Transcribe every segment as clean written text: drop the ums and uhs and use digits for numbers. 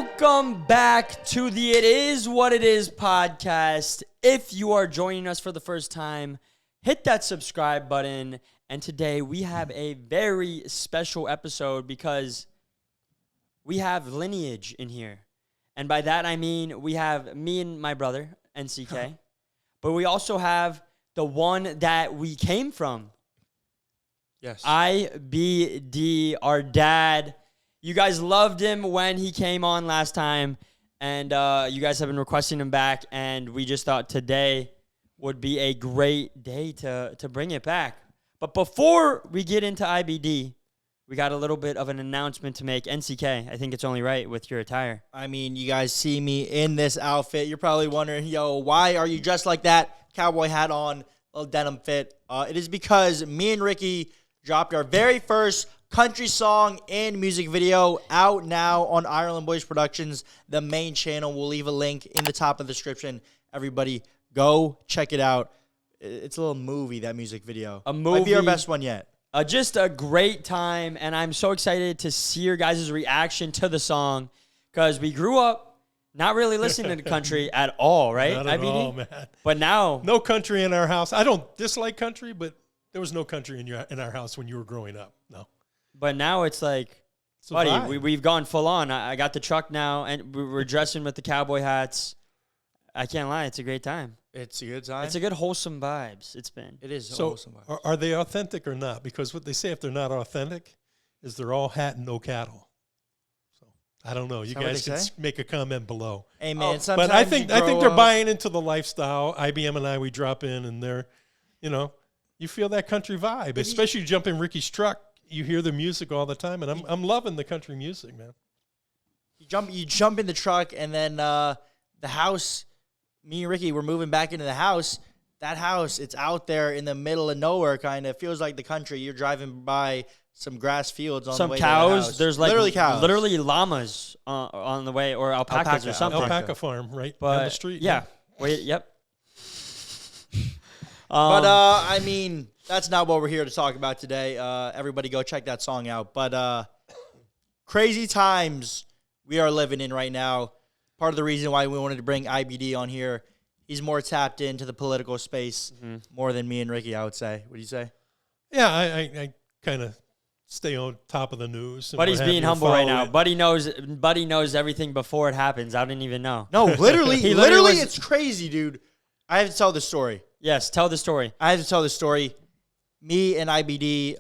Welcome back to the It Is What It Is podcast. If you are joining us for the first time, hit that subscribe button. And today we have a very special episode because we have lineage in here. And by that I mean we have me and my brother, NCK. But we also have the one that we came from. Yes. IBD, our dad. You guys loved him when he came on last time, and you guys have been requesting him back, and we just thought today would be a great day to bring it back. But before we get into IBD, we got a little bit of an announcement to make. NCK, I think it's only right with your attire. I mean, you guys see me in this outfit. You're probably wondering, yo, why are you dressed like that? Cowboy hat on, little denim fit. It is because me and Ricky dropped our very first country song and music video out now on Ireland Boys Productions, the main channel. We'll leave a link in the top of the description. Everybody, go check it out. It's a little movie, that music video. A movie. Might be our best one yet. Just a great time, and I'm so excited to see your guys' reaction to the song because we grew up not really listening to country at all, right? Not at IBD? all, man. But now, No country in our house. I don't dislike country, but there was no country in our house when you were growing up. No. but now it's like, It's a buddy, vibe. we've gone full on. I got the truck now, and we're dressing with the cowboy hats. I can't lie, it's a great time. It's a good time. It's a good wholesome vibes. It's been. It is So awesome. are they authentic or not? Because what they say if they're not authentic is they're all hat and no cattle. So I don't know. You that what guys they can say? make a comment below. Hey, man, Oh, sometimes But I think you grow they're up- buying into the lifestyle. IBM and I, we drop in and they're, you feel that country vibe, especially you jump in Ricky's truck. You hear the music all the time, and I'm loving the country music, man. You jump in the truck, and then the house, me and Ricky, we're moving back into the house. That house, it's out there in the middle of nowhere, kind of. Feels like the country. You're driving by some grass fields on Some the way to the cows. house. There's like literally cows. literally llamas on the way, or alpacas or something. Alpaca farm right But down the street. yeah. Wait. Yep. But, I mean, that's not what we're here to talk about today. Everybody go check that song out. But crazy times we are living in right now. Part of the reason why we wanted to bring IBD on here, he's more tapped into the political space more than me and Ricky, I would say. What do you say? Yeah, I kind of stay on top of the news. and Buddy's what have being you, humble right follow now. it. Buddy knows everything before it happens. I didn't even know. No, literally, He literally, was- it's crazy, dude. I have to tell the story. Yes, tell the story. Me and IBD,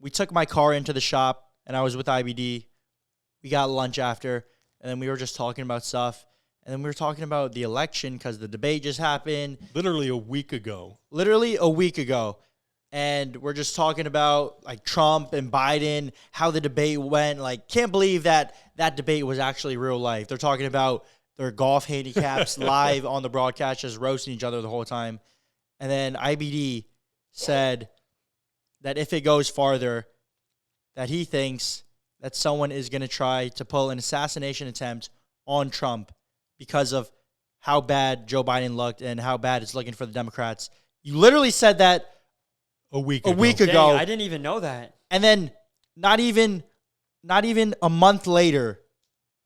we took my car into the shop, and I was with IBD. We got lunch after, and then we were just talking about stuff. And then we were talking about the election because the debate just happened. Literally a week ago. And we're just talking about, like, Trump and Biden, how the debate went. Like, can't believe that debate was actually real life. They're talking about their golf handicaps live on the broadcast, just roasting each other the whole time. And then IBD said that if it goes farther, that he thinks that someone is going to try to pull an assassination attempt on Trump because of how bad Joe Biden looked and how bad it's looking for the Democrats. You literally said that A week a ago. week Dang, ago. I didn't even know that. And then not even a month later,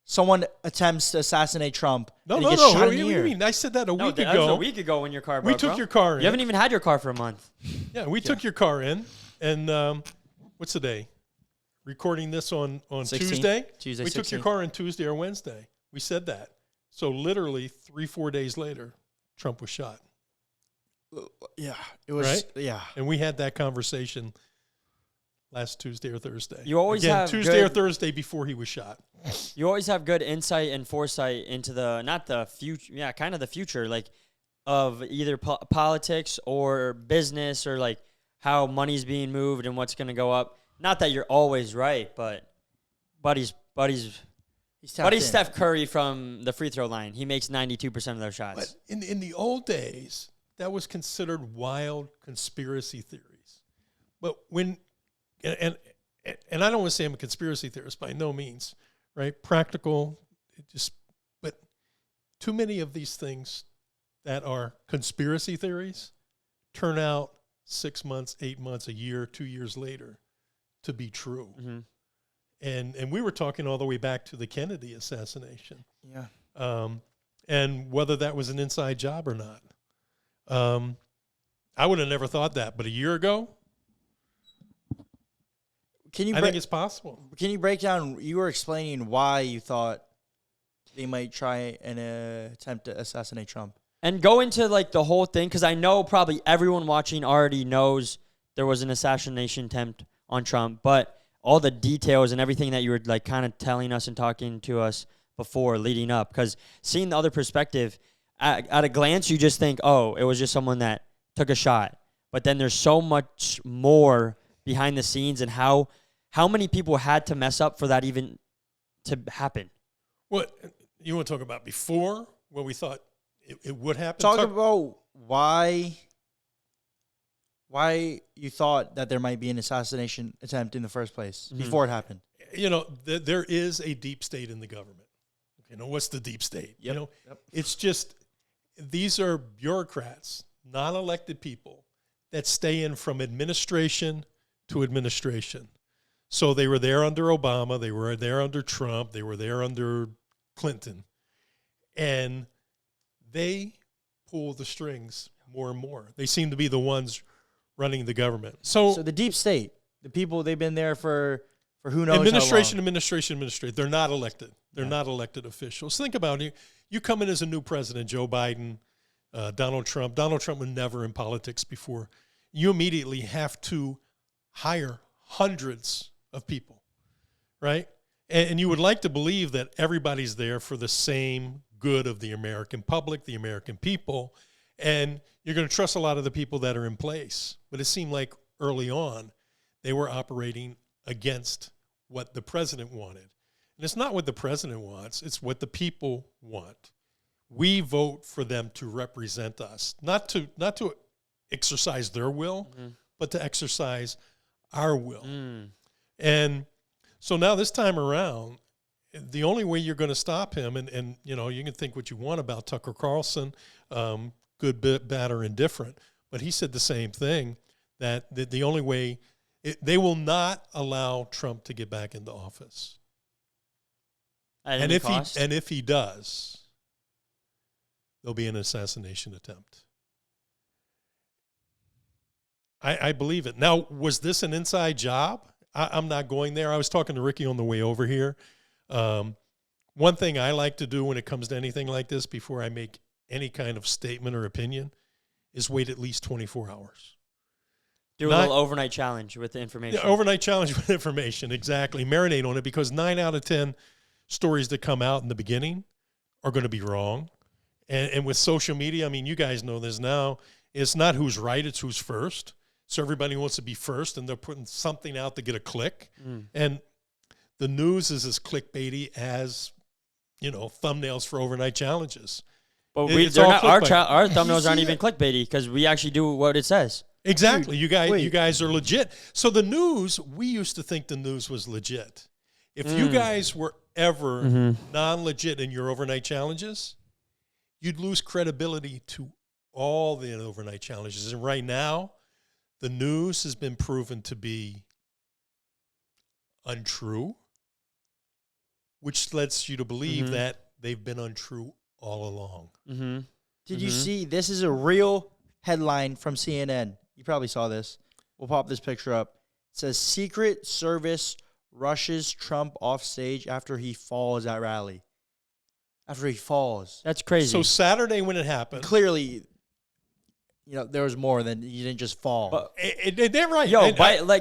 someone attempts to assassinate Trump. No. and he gets shot What in do the you ear. mean? I said that a No, week that ago. was a week ago when your car broke, We took bro. your car in. You haven't even had your car for a month. Yeah, we took your car in. And what's the day? Recording this on 16th? Tuesday? Tuesday, We took your 16th. car in Tuesday or Wednesday. We said that. So literally 3-4 days later, Trump was shot. Yeah, it was. Right? Yeah, And we had that conversation last Tuesday or Thursday. You always Again, have Tuesday or good- Thursday before he was shot. You always have good insight and foresight into not the future, kind of the future, like of either politics or business or like how money's being moved and what's going to go up. Not that you're always right, but Buddy's he's tapped in. Steph Curry from the free throw line. He makes 92% of those shots. But in the old days, that was considered wild conspiracy theories. But when and I don't want to say I'm a conspiracy theorist by no means, right? Practical, but too many of these things that are conspiracy theories turn out 6 months, 8 months, a year, 2 years later to be true. Mm-hmm. And we were talking all the way back to the Kennedy assassination. Yeah. And whether that was an inside job or not. I would have never thought that, but a year ago, I think it's possible. Can you break down? You were explaining why you thought they might try and attempt to assassinate Trump. And go into like the whole thing, because I know probably everyone watching already knows there was an assassination attempt on Trump, but all the details and everything that you were like kind of telling us and talking to us before leading up, because seeing the other perspective, at a glance, you just think, oh, it was just someone that took a shot. But then there's so much more behind the scenes, and how many people had to mess up for that even to happen. What you want to talk about before, what we thought it would happen? Talk about why you thought that there might be an assassination attempt in the first place before it happened. You know, there is a deep state in the government. You know, what's the deep state? Yep. You know, it's just, these are bureaucrats, non-elected people that stay in from administration to administration. So they were there under Obama, they were there under Trump, they were there under Clinton, and they pull the strings more and more. They seem to be the ones running the government. So the deep state, the people, they've been there for who knows administration. how long. They're not elected. They're not elected officials. Think about it. You come in as a new president, Joe Biden, Donald Trump. Donald Trump was never in politics before. You immediately have to hire hundreds of people, right? And you would like to believe that everybody's there for the same good of the American public, the American people, and you're going to trust a lot of the people that are in place. But it seemed like early on they were operating against what the president wanted. And it's not what the president wants, it's what the people want. We vote for them to represent us, not to exercise their will, but to exercise our will. And so now this time around, the only way you're going to stop him, and you know, you can think what you want about Tucker Carlson, good, bad, or indifferent, but he said the same thing, that the only way, they will not allow Trump to get back into office. And if he does, there'll be an assassination attempt. I believe it. Now, was this an inside job? I'm not going there. I was talking to Ricky on the way over here. One thing I like to do when it comes to anything like this, before I make any kind of statement or opinion, is wait at least 24 hours. Do a little overnight challenge with the information. Yeah, overnight challenge with information, exactly. Marinate on it, because 9 out of 10 stories that come out in the beginning are going to be wrong. And with social media, I mean, you guys know this now, it's not who's right, it's who's first. So everybody wants to be first, and they're putting something out to get a click. And the news is as clickbaity as, you know, thumbnails for overnight challenges. But our thumbnails aren't even clickbaity, because we actually do what it says. Exactly. You guys are legit. So the news, we used to think the news was legit. If you guys were ever non-legit in your overnight challenges, you'd lose credibility to all the overnight challenges. And right now, the news has been proven to be untrue, which lets you to believe that they've been untrue all along. Did you see, this is a real headline from CNN. You probably saw this. We'll pop this picture up. It says, Secret Service rushes Trump off stage after he falls at rally. After he falls. That's crazy. So Saturday when it happened. Clearly, you know, there was more than, you didn't just fall. But, they're right. Yo,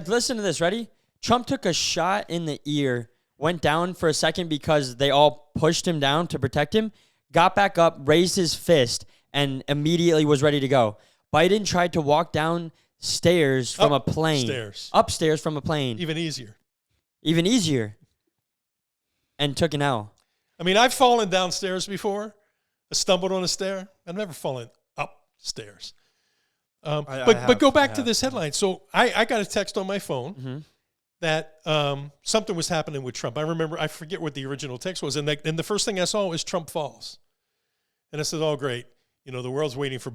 listen to this. Ready? Trump took a shot in the ear, went down for a second because they all pushed him down to protect him, got back up, raised his fist, and immediately was ready to go. Biden tried to walk down stairs from a plane. Upstairs from a plane. Even easier. And took an L. I mean, I've fallen downstairs before. I stumbled on a stair. I've never fallen upstairs. But go back to this headline. So I got a text on my phone that something was happening with Trump. I forget what the original text was. And the first thing I saw was Trump falls. And I said, oh, great. You know, the world's waiting for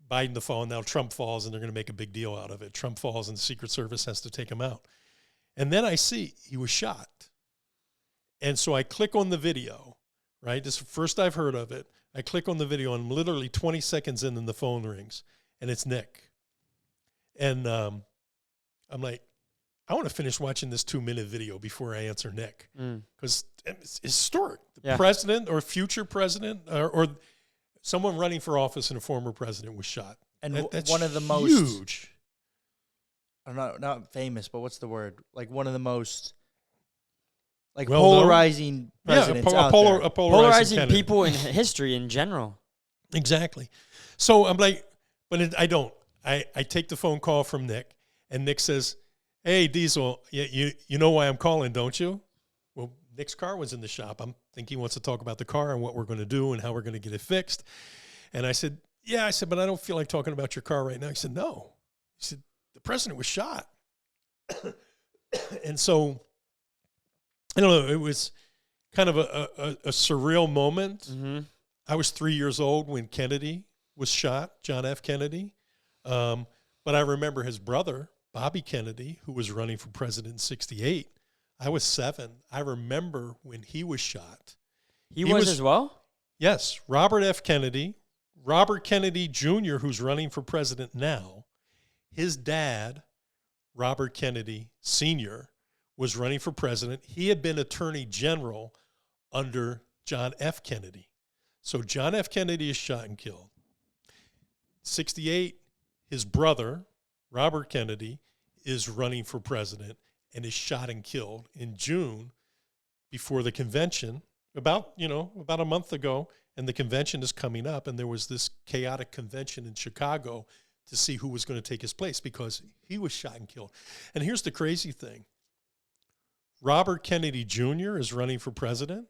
Biden to fall, and now Trump falls, and they're going to make a big deal out of it. Trump falls, and the Secret Service has to take him out. And then I see he was shot. And so I click on the video, right? This is the first I've heard of it. I click on the video, and I'm literally 20 seconds in, and the phone rings, and it's Nick. And I'm like, I want to finish watching this 2-minute video before I answer Nick, because it's historic. The president or future president or someone running for office and a former president was shot. And that's one of the most huge. I don't know, not famous, but what's the word? Like one of the most polarizing presidents out there. A polarizing candidate. people in history in general. Exactly. So I'm like, but I don't. I take the phone call from Nick, and Nick says, "Hey, Diesel, you know why I'm calling, don't you?" Well, Nick's car was in the shop. I'm thinking he wants to talk about the car and what we're going to do and how we're going to get it fixed. And I said, "Yeah," I said, "but I don't feel like talking about your car right now." He said, "No." He said, "The president was shot." And so, I don't know, it was kind of a surreal moment. Mm-hmm. I was 3 years old when Kennedy was shot, John F. Kennedy. But I remember his brother, Bobby Kennedy, who was running for president in 1968. I was 7. I remember when he was shot. He was as well? Yes. Robert F. Kennedy, Robert Kennedy Jr., who's running for president now, his dad, Robert Kennedy Sr., was running for president. He had been attorney general under John F. Kennedy. So John F. Kennedy is shot and killed. 1968, his brother, Robert Kennedy, is running for president and is shot and killed in June before the convention, about a month ago, and the convention is coming up, and there was this chaotic convention in Chicago to see who was going to take his place because he was shot and killed. And here's the crazy thing. Robert Kennedy Jr. is running for president,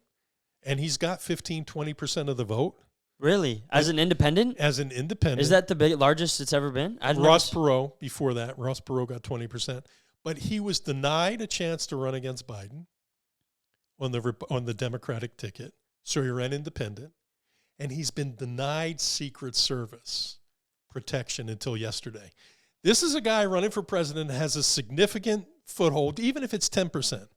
and he's got 15-20% of the vote. Really? As an independent? As an independent. Is that the largest it's ever been? Ross Perot, before that, Ross Perot got 20%. But he was denied a chance to run against Biden on the Democratic ticket, so he ran independent. And he's been denied Secret Service protection until yesterday. This is a guy running for president that has a significant foothold, even if it's 10%.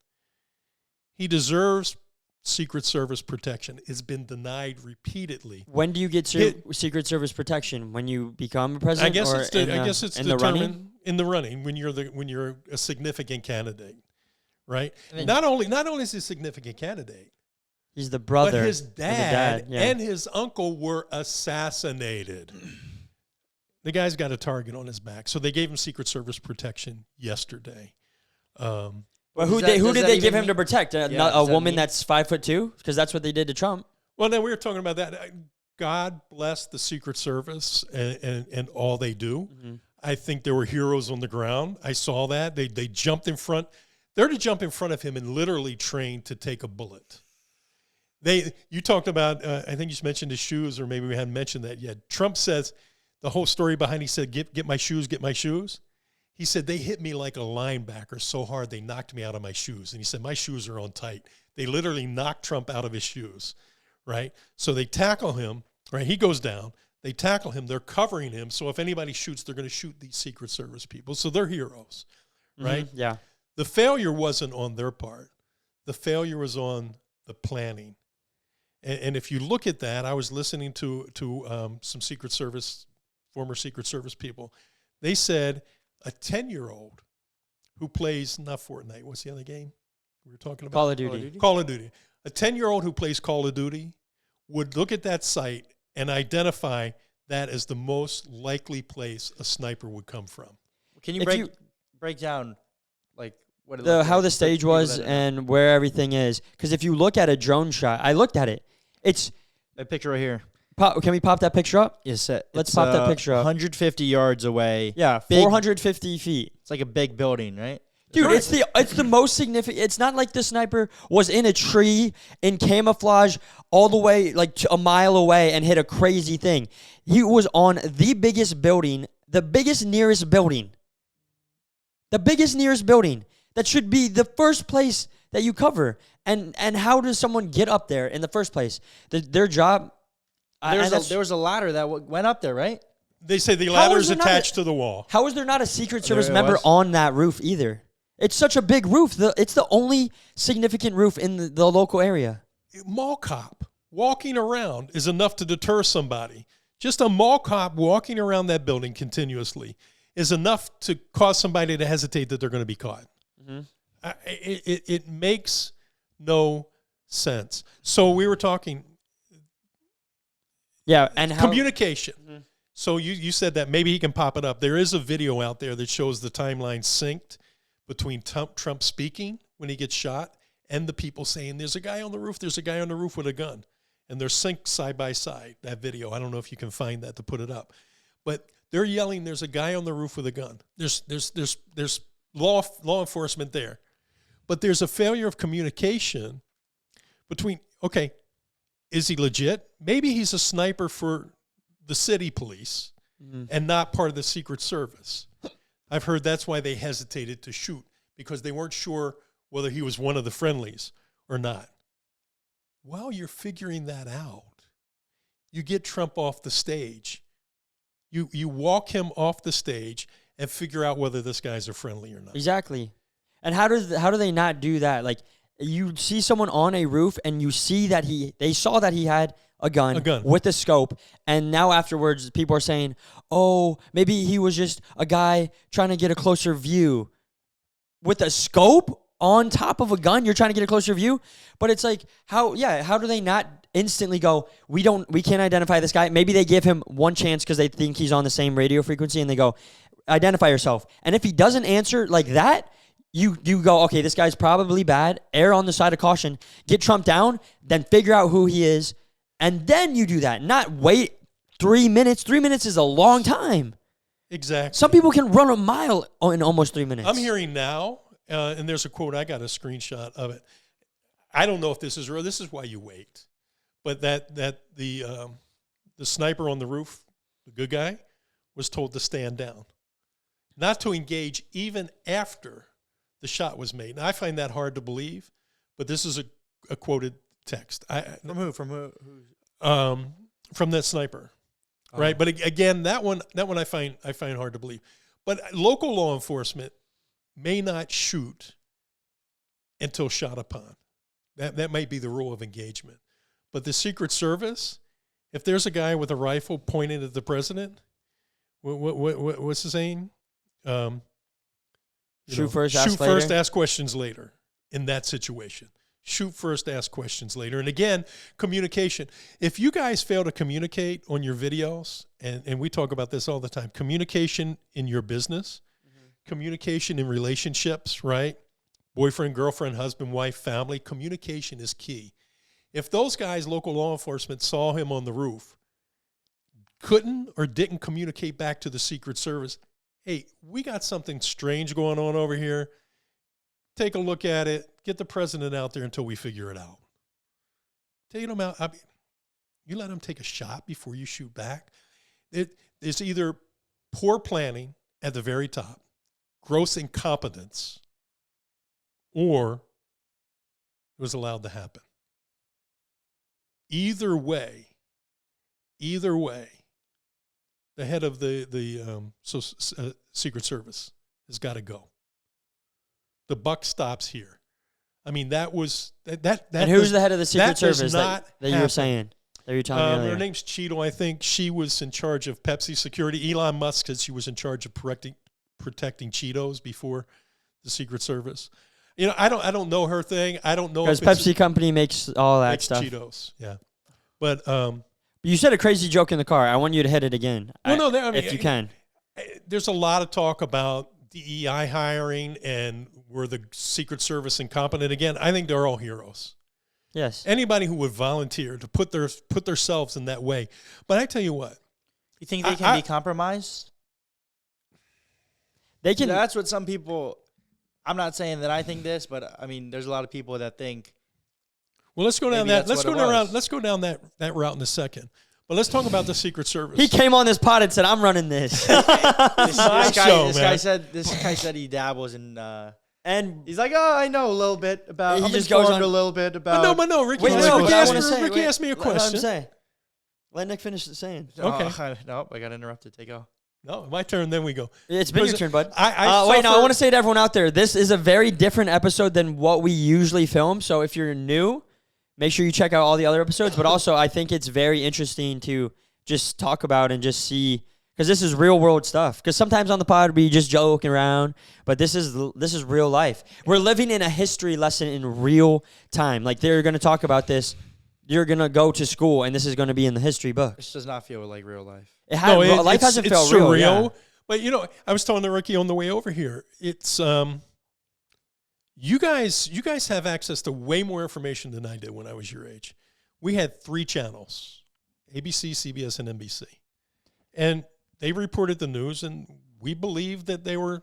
He deserves Secret Service protection. It's been denied repeatedly. When do you get Secret Service protection? When you become a president? I guess or it's in the running? In the running when you're a significant candidate, right? Not only is he a significant candidate, he's the brother. But his dad yeah. and his uncle were assassinated. The guy's got a target on his back, so they gave him Secret Service protection yesterday. Well, who did they give him to protect? A woman that's 5'2"? Because that's what they did to Trump. Well, then we were talking about that. God bless the Secret Service and all they do. Mm-hmm. I think there were heroes on the ground. I saw that. They jumped in front. They're to jump in front of him and literally train to take a bullet. You talked about, I think you mentioned his shoes, or maybe we hadn't mentioned that yet. Trump says, the whole story behind, he said, get my shoes, get my shoes. He said, they hit me like a linebacker so hard they knocked me out of my shoes. And he said, my shoes are on tight. They literally knocked Trump out of his shoes, right? So they tackle him, right? He goes down. They tackle him. They're covering him. So if anybody shoots, they're going to shoot these Secret Service people. So they're heroes, right? Mm-hmm. Yeah. The failure wasn't on their part. The failure was on the planning. And if you look at that, I was listening to some Secret Service, former Secret Service people. They said a 10-year-old who plays, not Fortnite, what's the other game we were talking about? Call of Duty. Call of Duty. A 10-year-old who plays Call of Duty would look at that site and identify that as the most likely place a sniper would come from. Can you break down like what how the stage was and where everything is? Because if you look at a drone shot, I looked at it. It's a picture right here. Can we pop that picture up? Yes, let's pop that picture up. 150 yards away. Yeah, 450 feet. It's like a big building, right? Dude, it's the most significant. It's not like the sniper was in a tree in camouflage all the way like a mile away and hit a crazy thing. He was on the biggest building, the biggest nearest building that should be the first place that you cover. And how does someone get up there in the first place? Their job. There was a ladder that went up there, right? They say the ladder is attached to the wall. How is there not a Secret Service member on that roof either? It's such a big roof. It's the only significant roof in the local area. Mall cop walking around is enough to deter somebody. Just a mall cop walking around that building continuously is enough to cause somebody to hesitate that they're going to be caught. Mm-hmm. It makes no sense. So we were talking. Yeah, and communication. Mm-hmm. So you said that maybe he can pop it up. There is a video out there that shows the timeline synced between Trump speaking when he gets shot and the people saying, there's a guy on the roof, there's a guy on the roof with a gun. And they're synced side by side, that video. I don't know if you can find that to put it up. But they're yelling, there's a guy on the roof with a gun. There's law enforcement there. But there's a failure of communication between, okay, is he legit? Maybe he's a sniper for the city police and not part of the Secret Service. I've heard that's why they hesitated to shoot, because they weren't sure whether he was one of the friendlies or not. While you're figuring that out, you get Trump off the stage. You walk him off the stage and figure out whether this guy's a friendly or not. Exactly. And how do they not do that? Like, you see someone on a roof and you see that they saw that he had a gun with a scope, and now afterwards people are saying, oh, maybe he was just a guy trying to get a closer view. With a scope on top of a gun, you're trying to get a closer view? But it's like, how do they not instantly go, we can't identify this guy? Maybe they give him one chance because they think he's on the same radio frequency, and they go, identify yourself. And if he doesn't answer like that, you go, okay, this guy's probably bad, err on the side of caution, get Trump down, then figure out who he is, and then you do that. Not wait 3 minutes. 3 minutes is a long time. Exactly. Some people can run a mile in almost 3 minutes. I'm hearing now, and there's a quote, I got a screenshot of it. I don't know if this is real. This is why you wait. But that the sniper on the roof, the good guy, was told to stand down, not to engage even after the shot was made. Now, I find that hard to believe, but this is a quoted text. From who? From that sniper, right? But again, that one I find hard to believe. But local law enforcement may not shoot until shot upon. That might be the rule of engagement. But the Secret Service, if there's a guy with a rifle pointed at the president, what's his saying? Shoot first, ask questions later in that situation. Shoot first, ask questions later. And again, communication. If you guys fail to communicate on your videos, and we talk about this all the time, communication in your business, communication in relationships, right? Boyfriend, girlfriend, husband, wife, family, communication is key. If those guys, local law enforcement, saw him on the roof, couldn't or didn't communicate back to the Secret Service, hey, we got something strange going on over here. Take a look at it. Get the president out there until we figure it out. Take him out. I mean, you let him take a shot before you shoot back. It's either poor planning at the very top, gross incompetence, or it was allowed to happen. Either way, the head of the Secret Service has got to go. The buck stops here. I mean, that was that. And who's the head of the Secret Service that you were saying? That you were telling me earlier? Her name's Cheeto. I think she was in charge of Pepsi security. Elon Musk said she was in charge of protecting Cheetos before the Secret Service. You know, I don't know her thing. I don't know because Pepsi company makes all that stuff. Cheetos, yeah. But you said a crazy joke in the car. I want you to hit it again. If you can. There's a lot of talk about DEI hiring and were the Secret Service incompetent. Again, I think they're all heroes. Yes. Anybody who would volunteer to put themselves in that way. But I tell you what. You think they can be compromised? They can. That's what some people. I'm not saying that I think this, but I mean, there's a lot of people that think. Well, let's go down that. Let's go down that route in a second. But let's talk about the Secret Service. He came on this pod and said, "I'm running this." This guy said he dabbles in, and he's like, "Oh, I know a little bit about." He just goes on a little bit about. But no, Ricky. Ricky asked me a question. Let him say. Let Nick finish saying. Okay. No, I got interrupted. Take go. No, my turn. Then we go. It's been your turn, bud. I wait, no, I want to say to everyone out there, this is a very different episode than what we usually film. So if you're new, make sure you check out all the other episodes. But also, I think it's very interesting to just talk about and just see, because this is real world stuff. Because sometimes on the pod we just joking around, but this is real life. We're living in a history lesson in real time. Like they're going to talk about this. You're going to go to school, and this is going to be in the history books. This does not feel like real life. Life hasn't felt real. Yeah. But, I was telling the rookie on the way over here, it's you guys have access to way more information than I did when I was your age. We had 3 channels, ABC, CBS, and NBC. And they reported the news, and we believed that they were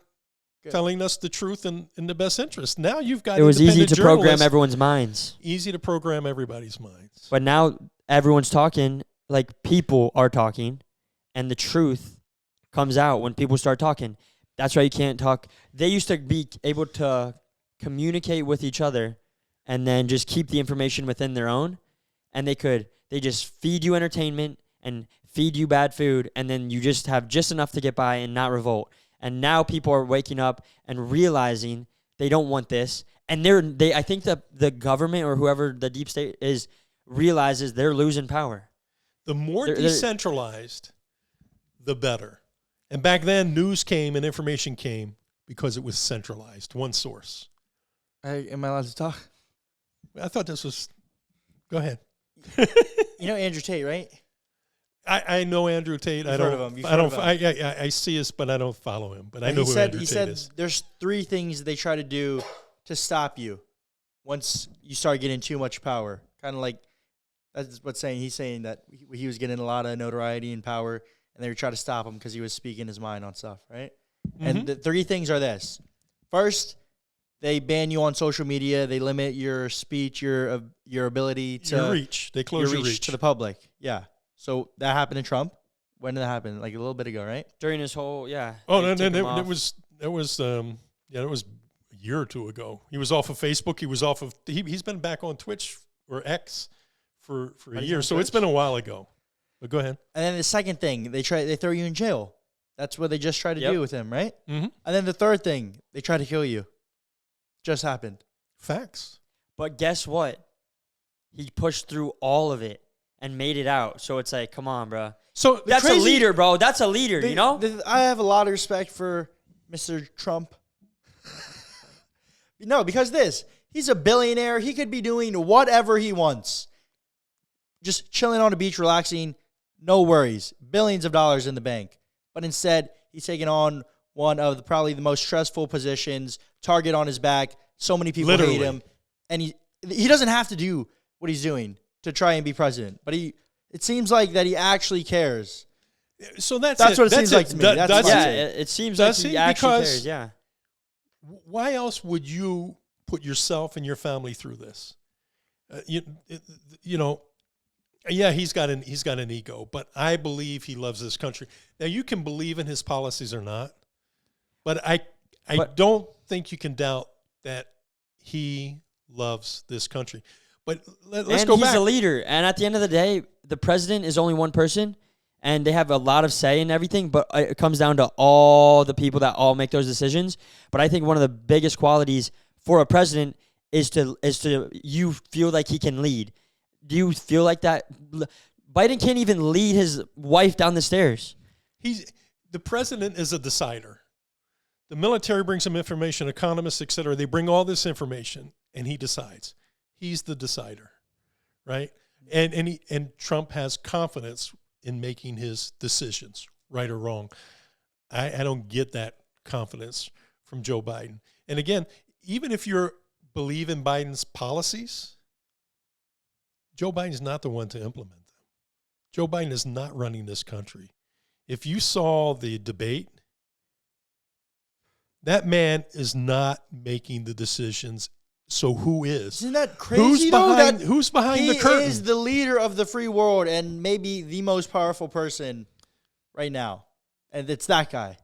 telling us the truth in the best interest. Now you've got it was easy to program journalists. Everyone's minds. Easy to program everybody's minds. But now everyone's talking, like people are talking, and the truth comes out when people start talking. That's why you can't talk. They used to be able to communicate with each other and then just keep the information within their own, and they just feed you entertainment and feed you bad food, and then you just have just enough to get by and not revolt. And now people are waking up and realizing they don't want this. And I think the government or whoever the deep state is realizes they're losing power. The more decentralized, the better. And back then, news came and information came because it was centralized, one source. Am I allowed to talk? I thought this was... Go ahead. You know Andrew Tate, right? I know Andrew Tate. You've heard of him. I see us, but I don't follow him. But I know who Andrew Tate is. There's 3 things they try to do to stop you once you start getting too much power. Kind of like that's what's saying. He's saying that he was getting a lot of notoriety and power, and they would try to stop him because he was speaking his mind on stuff, right? Mm-hmm. And the 3 things are this: first, they ban you on social media. They limit your speech, your ability to your reach. They close your reach to the public. Yeah. So that happened to Trump. When did that happen? Like a little bit ago, right? During his whole, yeah. Oh, no, it was a year or 2 ago. He was off of Facebook. He was off of. He's been back on Twitch or X for a year. So it's been a while ago. But go ahead. And then the second thing, they throw you in jail. That's what they just tried to do with him, right? Mm-hmm. And then the third thing, they try to kill you. Just happened. Facts. But guess what? He pushed through all of it and made it out. So it's like, come on, bro. So that's a leader, bro. That's a leader, you know? I have a lot of respect for Mr. Trump. No, because he's a billionaire. He could be doing whatever he wants. Just chilling on a beach, relaxing, no worries. Billions of dollars in the bank. But instead, he's taking on one of probably the most stressful positions, target on his back. So many people hate him. And he doesn't have to do what he's doing to try and be president. But it seems like that he actually cares. So that's what it seems like to me. It seems like he actually cares, yeah. Why else would you put yourself and your family through this? Yeah, he's got an ego, but I believe he loves this country. Now, you can believe in his policies or not, but I don't think you can doubt that he loves this country. But let's go back. He's a leader, and at the end of the day, the president is only one person, and they have a lot of say in everything, but it comes down to all the people that all make those decisions. But I think one of the biggest qualities for a president is to you feel like he can lead. Do you feel like that? Biden can't even lead his wife down the stairs. The president is a decider. The military brings him information, economists, et cetera. They bring all this information, and he decides. He's the decider, right? And Trump has confidence in making his decisions, right or wrong. I don't get that confidence from Joe Biden. And again, even if you believe in Biden's policies, Joe Biden's not the one to implement them. Joe Biden is not running this country. If you saw the debate, that man is not making the decisions. So who is? Isn't that crazy? Who's behind the curtain? He is the leader of the free world and maybe the most powerful person right now. And it's that guy.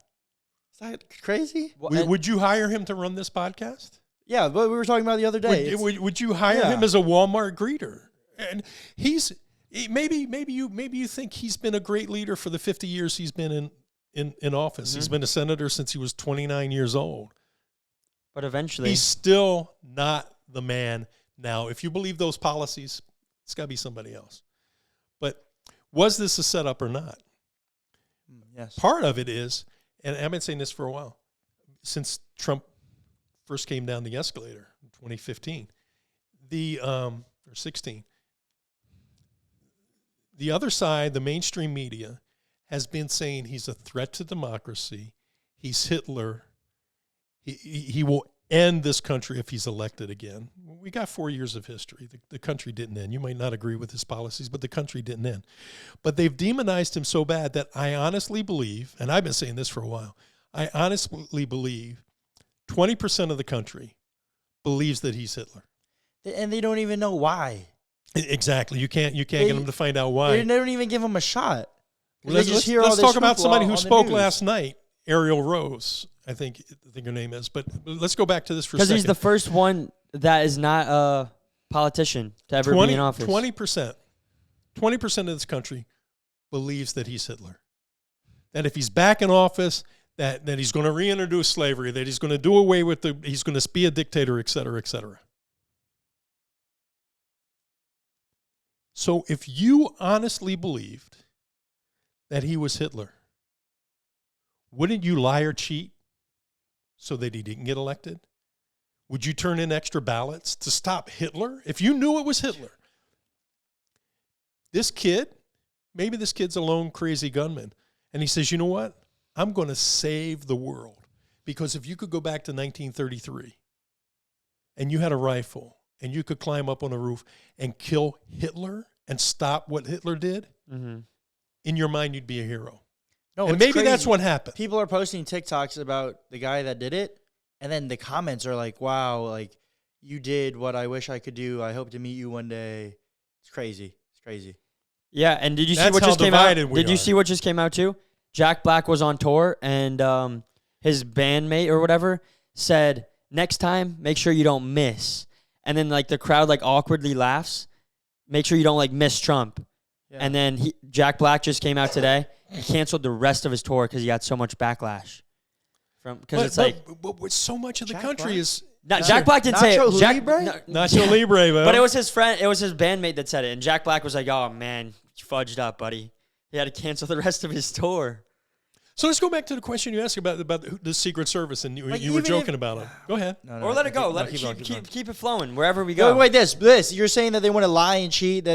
Is that crazy? Would you hire him to run this podcast? Yeah, but we were talking about the other day. Would you hire him as a Walmart greeter? And maybe you think he's been a great leader for the 50 years he's been in office. He's been a senator since he was 29 years old. But eventually, He's still not the man now. If you believe those policies, it's got to be somebody else. But was this a setup or not? Yes. Part of it is, and I've been saying this for a while, since Trump first came down the escalator in 2015, or 16, the other side, the mainstream media, has been saying he's a threat to democracy. He's Hitler. He will end this country if he's elected again. We got 4 years of history. The country didn't end. You might not agree with his policies, but the country didn't end. But they've demonized him so bad that I honestly believe, and I've been saying this for a while, I honestly believe 20% of the country believes that he's Hitler. And they don't even know why. Exactly. You can't get them to find out why. They don't even give him a shot. Let's talk about somebody who spoke last night, Ariel Rose. I think her name is. But let's go back to this for a second. because he's the first one that is not a politician to ever be in office. 20% of this country believes that he's Hitler. That if he's back in office, that he's going to reintroduce slavery, that he's going to do away with he's going to be a dictator, et cetera, et cetera. So if you honestly believed that he was Hitler, wouldn't you lie or cheat so that he didn't get elected? Would you turn in extra ballots to stop Hitler? If you knew it was Hitler, maybe this kid's a lone crazy gunman, and he says, you know what? I'm going to save the world. Because if you could go back to 1933 and you had a rifle and you could climb up on a roof and kill Hitler and stop what Hitler did, in your mind, you'd be a hero. No, and maybe that's what happened. People are posting TikToks about the guy that did it, and then the comments are like, wow, like, you did what I wish I could do. I hope to meet you one day. It's crazy. It's crazy. Yeah, and did you see That's what how just came out? divided we Did you are. see what just came out too? Jack Black was on tour, and his bandmate or whatever said, next time, make sure you don't miss. And then, like, the crowd, like, awkwardly laughs. Make sure you don't, like, miss Trump. Yeah. And then Jack Black just came out today. He canceled the rest of his tour because he got so much backlash. But so much of the Jack country Black? is... Jack Black didn't say it. Nacho Jack, Libre? Nacho Libre, man. but it was his friend. It was his bandmate that said it. And Jack Black was like, "Oh man, you fudged up, buddy. He had to cancel the rest of his tour." So let's go back to the question you asked about the Secret Service, and you were joking about it. Go ahead. No, Or let it go. Let it keep keep it flowing wherever we go. Wait, this. You're saying that they want to lie and cheat,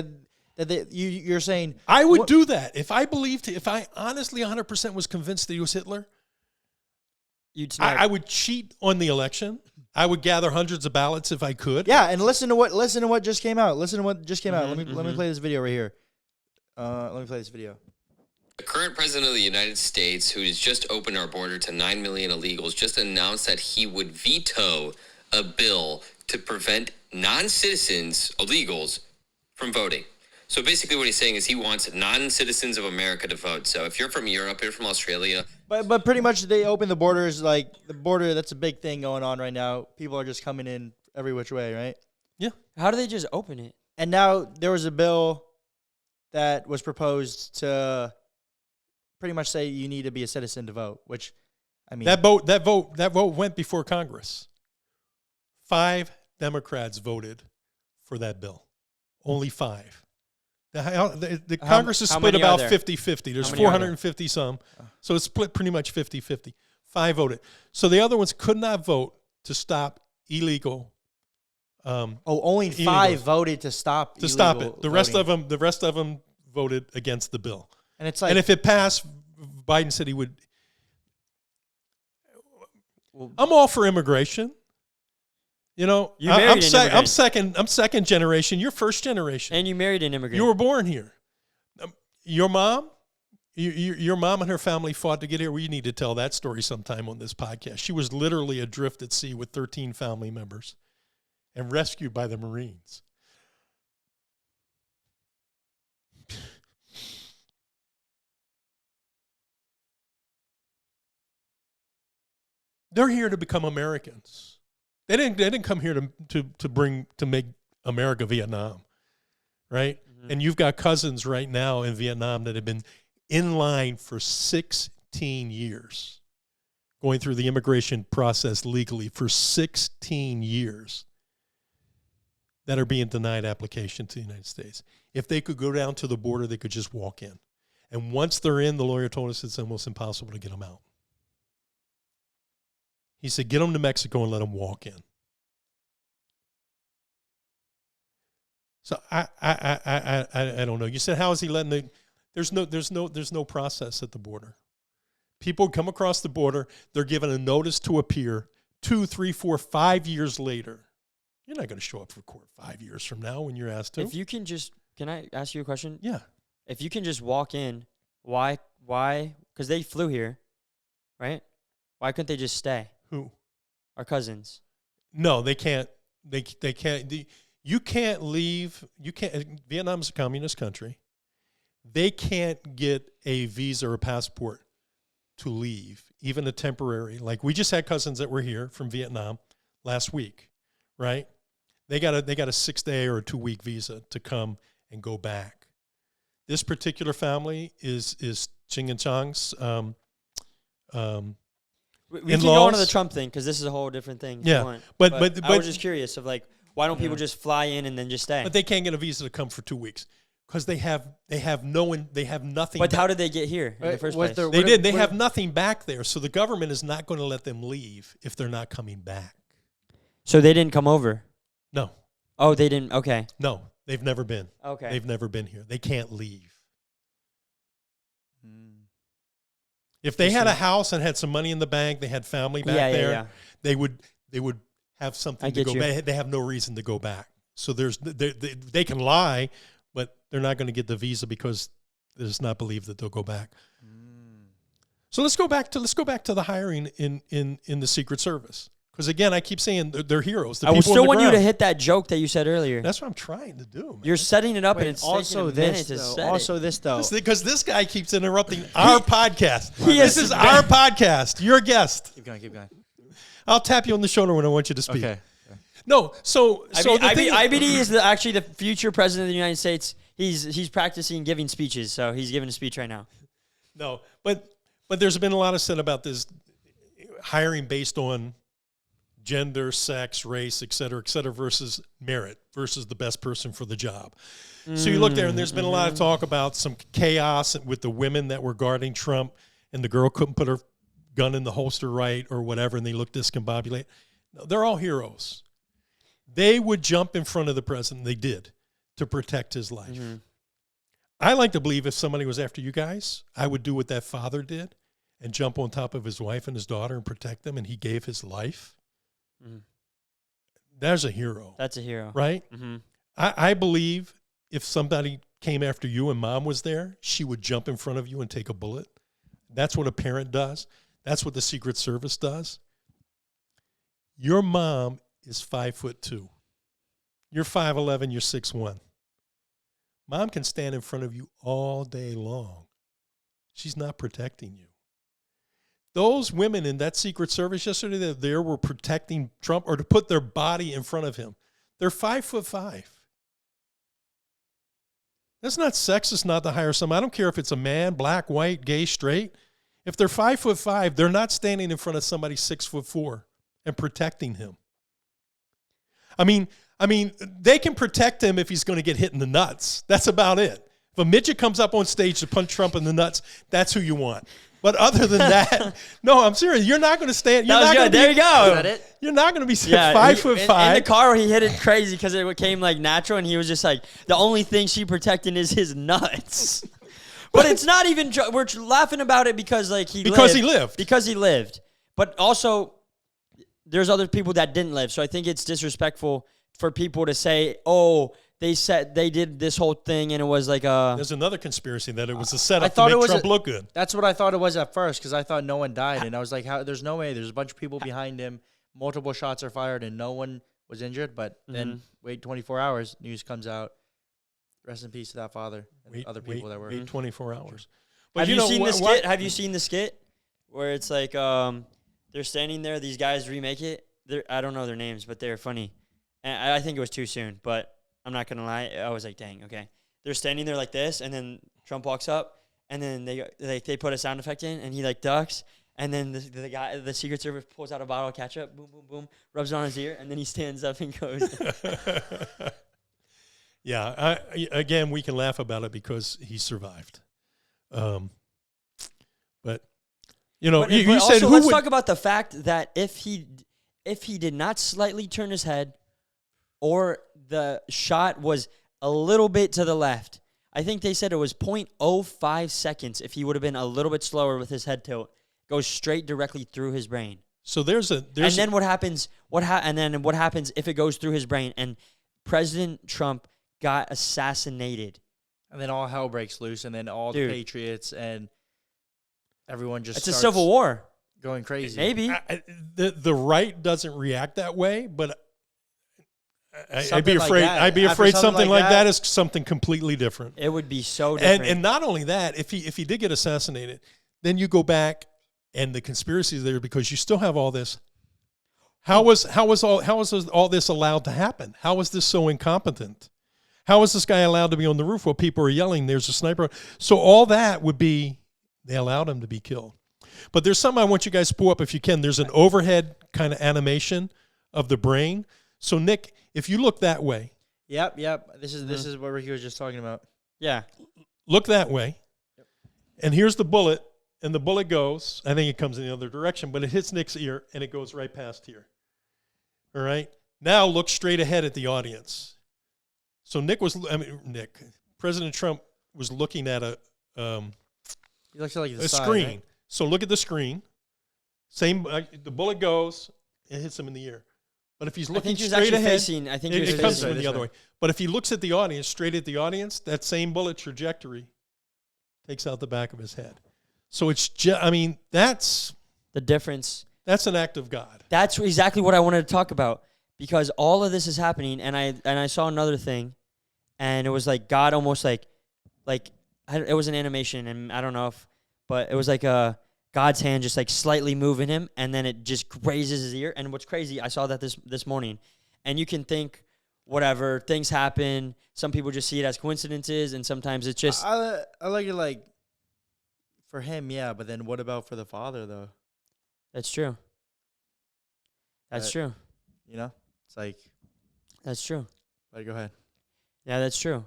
you're saying... I would do that. If I honestly 100% was convinced that he was Hitler, I would cheat on the election. I would gather hundreds of ballots if I could. Yeah, and listen to what just came out. Let me play this video right here. Let me play this video. The current president of the United States, who has just opened our border to 9 million illegals, just announced that he would veto a bill to prevent non-citizens, illegals, from voting. So basically what he's saying is he wants non-citizens of America to vote. So if you're from Europe, you're from Australia. But pretty much they open the borders, like the border, that's a big thing going on right now. People are just coming in every which way, right? Yeah. How do they just open it? And now there was a bill that was proposed to pretty much say you need to be a citizen to vote, which, I mean... That vote went before Congress. 5 Democrats voted for that bill. Only 5. The Congress is split about 50-50. There's 450 some. So it's split pretty much 50-50. 5 voted. So the other ones could not vote to stop illegal. Only 5 voted to stop it. The rest of them voted against the bill. And it's like, and if it passed, Biden said he would. I'm all for immigration. You know, I'm second generation. You're first generation, and you married an immigrant. You were born here. Your mom and her family fought to get here. We need to tell that story sometime on this podcast. She was literally adrift at sea with 13 family members, and rescued by the Marines. They're here to become Americans. They didn't come here to make America Vietnam, right? Mm-hmm. And you've got cousins right now in Vietnam that have been in line for 6 16 years, going through the immigration process legally for 16 years, that are being denied application to the United States. If they could go down to the border, they could just walk in. And once they're in, the lawyer told us it's almost impossible to get them out. He said, get them to Mexico and let them walk in. So I don't know. You said, how is he letting the? There's no process at the border. People come across the border. They're given a notice to appear 2, 3, 4, 5 years later. You're not going to show up for court 5 years from now when you're asked to. If you can just, can I ask you a question? Yeah. If you can just walk in, why? Because they flew here, right? Why couldn't they just stay? Who? Our cousins. No, they can't. They can't. You can't leave. You can't. Vietnam's a communist country. They can't get a visa or a passport to leave, even a temporary. Like we just had cousins that were here from Vietnam last week, right? They got a 6-day or a 2-week visa to come and go back. This particular family is Ching and Chang's We can go on to the Trump thing because this is a whole different thing. Yeah, but I was just curious of like, why don't people just fly in and then just stay? But they can't get a visa to come for 2 weeks because they have nothing. But how did they get here in the first place? They have nothing back there, so the government is not going to let them leave if they're not coming back. So they didn't come over? No. Oh, they didn't. Okay. No, they've never been. Okay. They've never been here. They can't leave. If they had a house and had some money in the bank, they had family back there, they would have something to go back. They have no reason to go back. So they can lie, but they're not going to get the visa because it does not believe that they'll go back. So let's go back to the hiring in the Secret Service. Because again, I keep saying they're heroes. I still want you to hit that joke that you said earlier. That's what I'm trying to do, man. You're setting it up, and it's also taking a minute to set it. Because this guy keeps interrupting our podcast. This is our podcast. You're a guest. Keep going. I'll tap you on the shoulder when I want you to speak. Okay. No, so IBD is actually the future president of the United States. He's practicing giving speeches, so he's giving a speech right now. No, but there's been a lot of said about this hiring based on gender, sex, race, et cetera, versus merit, versus the best person for the job. So you look there, and there's been a lot of talk about some chaos with the women that were guarding Trump, and the girl couldn't put her gun in the holster right or whatever, and they looked discombobulated. No, they're all heroes. They would jump in front of the president. They did to protect his life. Mm-hmm. I like to believe if somebody was after you guys, I would do what that father did and jump on top of his wife and his daughter and protect them, and he gave his life. Mm-hmm. There's a hero. That's a hero. Right? Mm-hmm. I believe if somebody came after you and mom was there, she would jump in front of you and take a bullet. That's what a parent does. That's what the Secret Service does. Your mom is 5'2". You're 5'11", you're 6'1". Mom can stand in front of you all day long. She's not protecting you. Those women in that Secret Service yesterday that there were protecting Trump or to put their body in front of him. They're 5'5". That's not sexist not to hire someone. I don't care if it's a man, black, white, gay, straight. If they're 5'5", they're not standing in front of somebody 6'4" and protecting him. I mean, they can protect him if he's going to get hit in the nuts. That's about it. If a midget comes up on stage to punch Trump in the nuts, that's who you want. But other than that, no, I'm serious. You're not going to stand. You're not good. There you go. Is that it? You're not going to be 5'5". In the car, he hit it crazy because it came like natural, and he was just like, the only thing she protecting is his nuts. But it's not even. We're laughing about it because he lived. But also, there's other people that didn't live. So I think it's disrespectful for people to say, "Oh, they said they did this whole thing, and it was like a." There's another conspiracy that it was a setup to make Trump look good. That's what I thought it was at first because I thought no one died, and I was like, "How? There's no way. There's a bunch of people behind him. Multiple shots are fired, and no one was injured." But then wait 24 hours, news comes out. Rest in peace to that father and other people that were. Wait 24 hours. But have you seen the skit? Have you seen the skit where it's like they're standing there? These guys remake it. I don't know their names, but they're funny. And I think it was too soon, but I'm not going to lie. I was like, dang, okay. They're standing there like this, and then Trump walks up, and then they put a sound effect in, and he like ducks, and then the Secret Service pulls out a bottle of ketchup, boom, boom, boom, rubs it on his ear, and then he stands up and goes. Yeah, again, we can laugh about it because he survived. But you know, you said also, let's talk about the fact that if he did not slightly turn his head, or the shot was a little bit to the left, I think they said it was 0.05 seconds. If he would have been a little bit slower with his head tilt, goes straight directly through his brain. So and then what happens? And then what happens if it goes through his brain and President Trump got assassinated? And then all hell breaks loose, and then all the patriots and everyone just it's a civil war going crazy. Maybe the right doesn't react that way, but I'd be Something like afraid. that. I'd be After afraid something something like like that that is something completely different. it would be so different. And not only that, if he did get assassinated, then you go back and the conspiracy is there because you still have all this. How was all this allowed to happen? How was this so incompetent? How was this guy allowed to be on the roof while people are yelling, there's a sniper? So all that would be, they allowed him to be killed. But there's something I want you guys to pull up if you can. There's an overhead kind of animation of the brain. So Nick, if you look that way. Yep. This is what Ricky was just talking about. yeah. Look that way. And here's the bullet. And the bullet goes, I think it comes in the other direction, but it hits Nick's ear and it goes right past here. All right? Now look straight ahead at the audience. So President Trump was looking at a He looks like the side, screen. right? So look at the screen. Same, the bullet goes, it hits him in the ear. But if he's looking straight ahead, it comes from the other way. But if he looks at the audience, straight at the audience, that same bullet trajectory takes out the back of his head. So it's just, that's The difference. That's an act of God. That's exactly what I wanted to talk about, because all of this is happening, and I saw another thing, and it was like God almost like it was an animation, and I don't know but it was like God's hand just like slightly moving him, and then it just grazes his ear. And what's crazy, I saw that this morning, and you can think whatever, things happen. Some people just see it as coincidences, and sometimes it's just. I like it like for him, yeah, but then what about for the father though? That's true. That's true. You know, it's like. That's true. Like, go ahead. Yeah, that's true.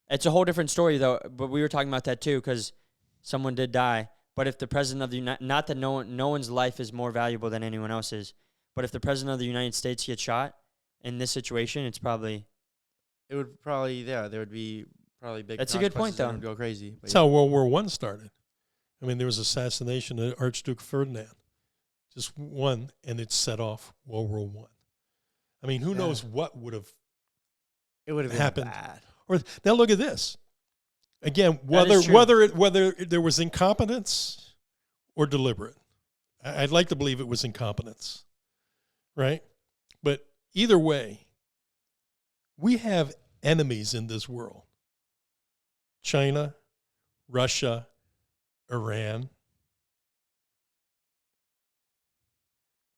It's a whole different story though. But we were talking about that too, because someone did die. But if the president of the not that no one's life is more valuable than anyone else's, but if the president of the United States gets shot in this situation, it would probably there would be probably big. That's a good point, though. It would go crazy. That's how World War I started. I mean, there was assassination of Archduke Ferdinand, just one, and it set off World War I. I mean, who knows what would have happened? Bad. Or now look at this. Again, whether there was incompetence or deliberate, I'd like to believe it was incompetence, right? But either way, we have enemies in this world: China, Russia, Iran.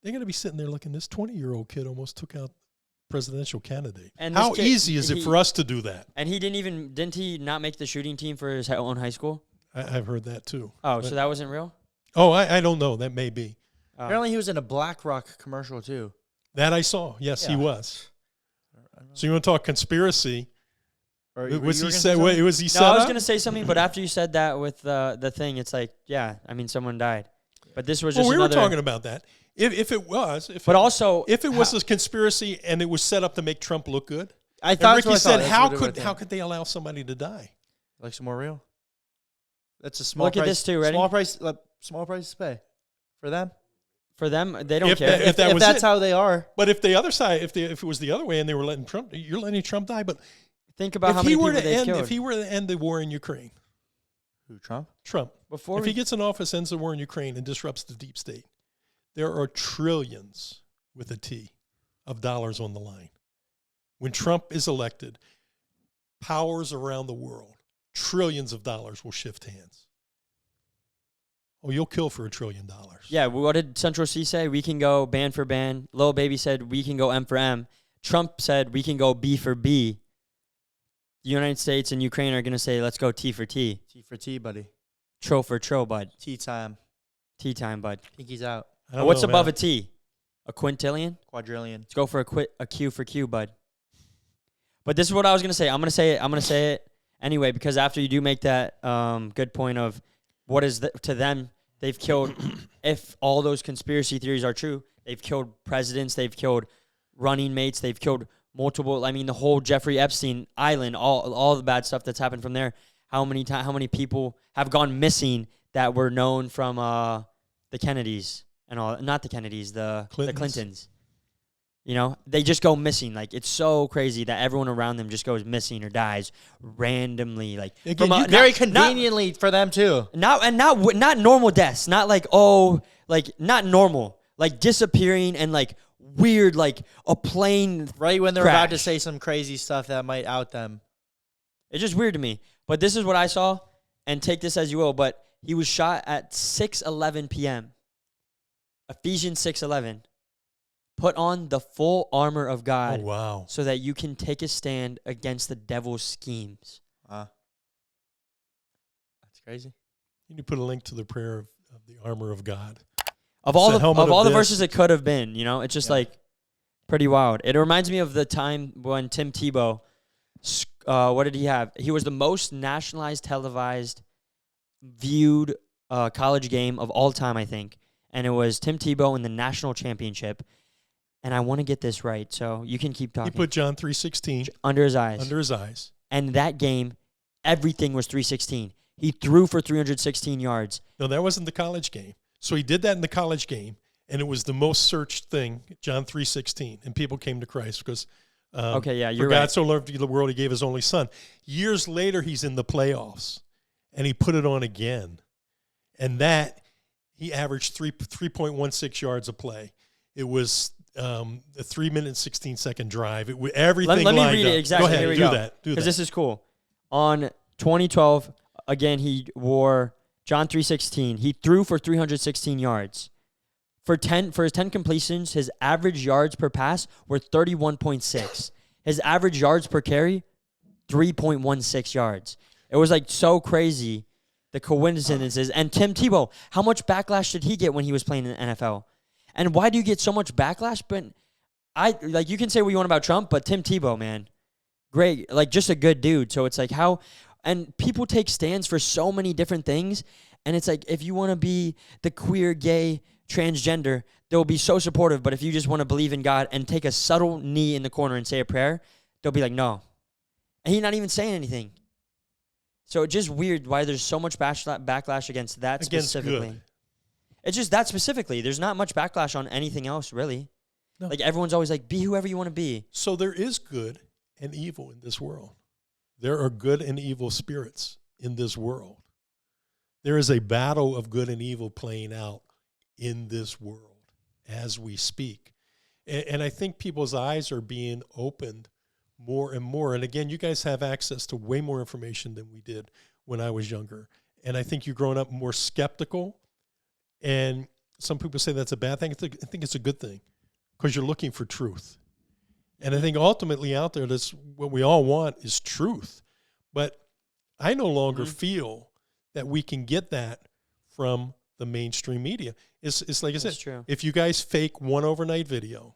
They're going to be sitting there looking. This 20-year-old kid almost took out presidential candidate. And how easy is it for us to do that? And didn't he not make the shooting team for his own high school? I've heard that too. Oh, so that wasn't real? Oh, I don't know. That may be. Apparently he was in a BlackRock commercial too. That I saw. Yes, he was. So you want to talk conspiracy? Was he set up? I was going to say something, but after you said that with the thing, it's like, yeah, I mean, someone died. But this was just we were talking about that. If it was a conspiracy and it was set up to make Trump look good, I thought Ricky said, how could they allow somebody to die? Like some more real. That's a small. Look at this too. Ready? Small price to pay for them. For them, they don't care. If that's how they are. But if the other side, if it was the other way and they were letting Trump, you're letting Trump die. But think about how many people they've killed. If he were to end the war in Ukraine, who, Trump? Trump. If he gets in office, ends the war in Ukraine, and disrupts the deep state, there are trillions, with a T, of dollars on the line. When Trump is elected, powers around the world, trillions of dollars will shift hands. Oh, you'll kill for $1 trillion. Yeah, what did Central C say? We can go band for band. Lil Baby said we can go M for M. Trump said we can go B for B. the United States and Ukraine are going to say, let's go T for T. T for T, buddy. Tro for tro, bud. Tea time. Tea time, bud. Pinky's out. What's above a T? A quintillion? Quadrillion. Let's go for a Q for Q, bud. But this is what I was going to say. I'm going to say it anyway, because after you do make that good point of what is to them, they've killed, if all those conspiracy theories are true, they've killed presidents, they've killed running mates, they've killed multiple, I mean, the whole Jeffrey Epstein island, all the bad stuff that's happened from there. How many people have gone missing that were known from the Kennedys and all, not the Kennedys, the Clintons. You know, they just go missing. Like, it's so crazy that everyone around them just goes missing or dies randomly. Like, Again, very conveniently for them too. Not normal deaths. Not like not normal. Like disappearing and like weird, like a plane right when they're crash. about to say some crazy stuff that might out them. It's just weird to me. But this is what I saw, and take this as you will. But he was shot at 6:11 p.m. Ephesians 6:11. Put on the full armor of God. Oh, wow. So that you can take a stand against the devil's schemes. That's crazy. You need to put a link to the prayer of the armor of God. Of all the verses it could have been, you know, it's just like pretty wild. It reminds me of the time when Tim Tebow, what did he have? He was the most nationalized, televised, viewed college game of all time, I think. And it was Tim Tebow in the national championship. And I want to get this right, so you can keep talking. He put John 3:16 under his eyes. Under his eyes. And that game, everything was 3:16. He threw for 316 yards. No, that wasn't the college game. So he did that in the college game, and it was the most searched thing, John 3:16, and people came to Christ because you're for right. God so loved the world, he gave his only son. Years later, he's in the playoffs, and he put it on again. And that, he averaged 3.16 yards a play. It was a 3-minute, 16-second drive. Everything Let me lined read up. it exactly. Go ahead, Here we do go. that. Because this is cool. On 2012, again, he wore John 3:16. He threw for 316 yards. For his 10 completions, his average yards per pass were 31.6. His average yards per carry, 3.16 yards. It was like so crazy, the coincidences. And Tim Tebow, how much backlash did he get when he was playing in the NFL? And why do you get so much backlash? But you can say what you want about Trump, but Tim Tebow, man, great, like just a good dude. So it's like how, and people take stands for so many different things. And it's like, if you want to be the queer, gay, transgender, they'll be so supportive. But if you just want to believe in God and take a subtle knee in the corner and say a prayer, they'll be like, no. And he's not even saying anything. So it's just weird why there's so much backlash against that specifically. Good. It's just that specifically. There's not much backlash on anything else, really. No. Like, everyone's always like, be whoever you want to be. So there is good and evil in this world. There are good and evil spirits in this world. There is a battle of good and evil playing out in this world as we speak. And I think people's eyes are being opened more and more. And again, you guys have access to way more information than we did when I was younger. And I think you're growing up more skeptical. And some people say that's a bad thing. I think it's a good thing because you're looking for truth. And I think ultimately out there, that's what we all want is truth. But I no longer feel that we can get that from the mainstream media. It's like I said, true. If you guys fake one overnight video,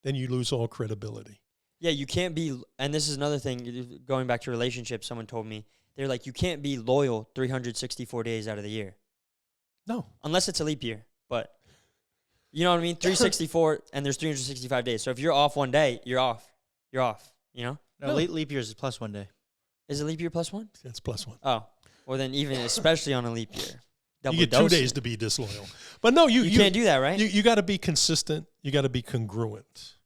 then you lose all credibility. Yeah, you can't be, and this is another thing, going back to relationships, someone told me, they're like, you can't be loyal 364 days out of the year. No. Unless it's a leap year, but you know what I mean? 364, and there's 365 days. So if you're off one day, you're off. You're off, you know? No. Leap years is plus 1 day. Is it leap year plus one? It's plus one. Oh, well then even, especially on a leap year. You get 2 days to be disloyal. But no, you can't do that, right? You got to be consistent. You got to be congruent,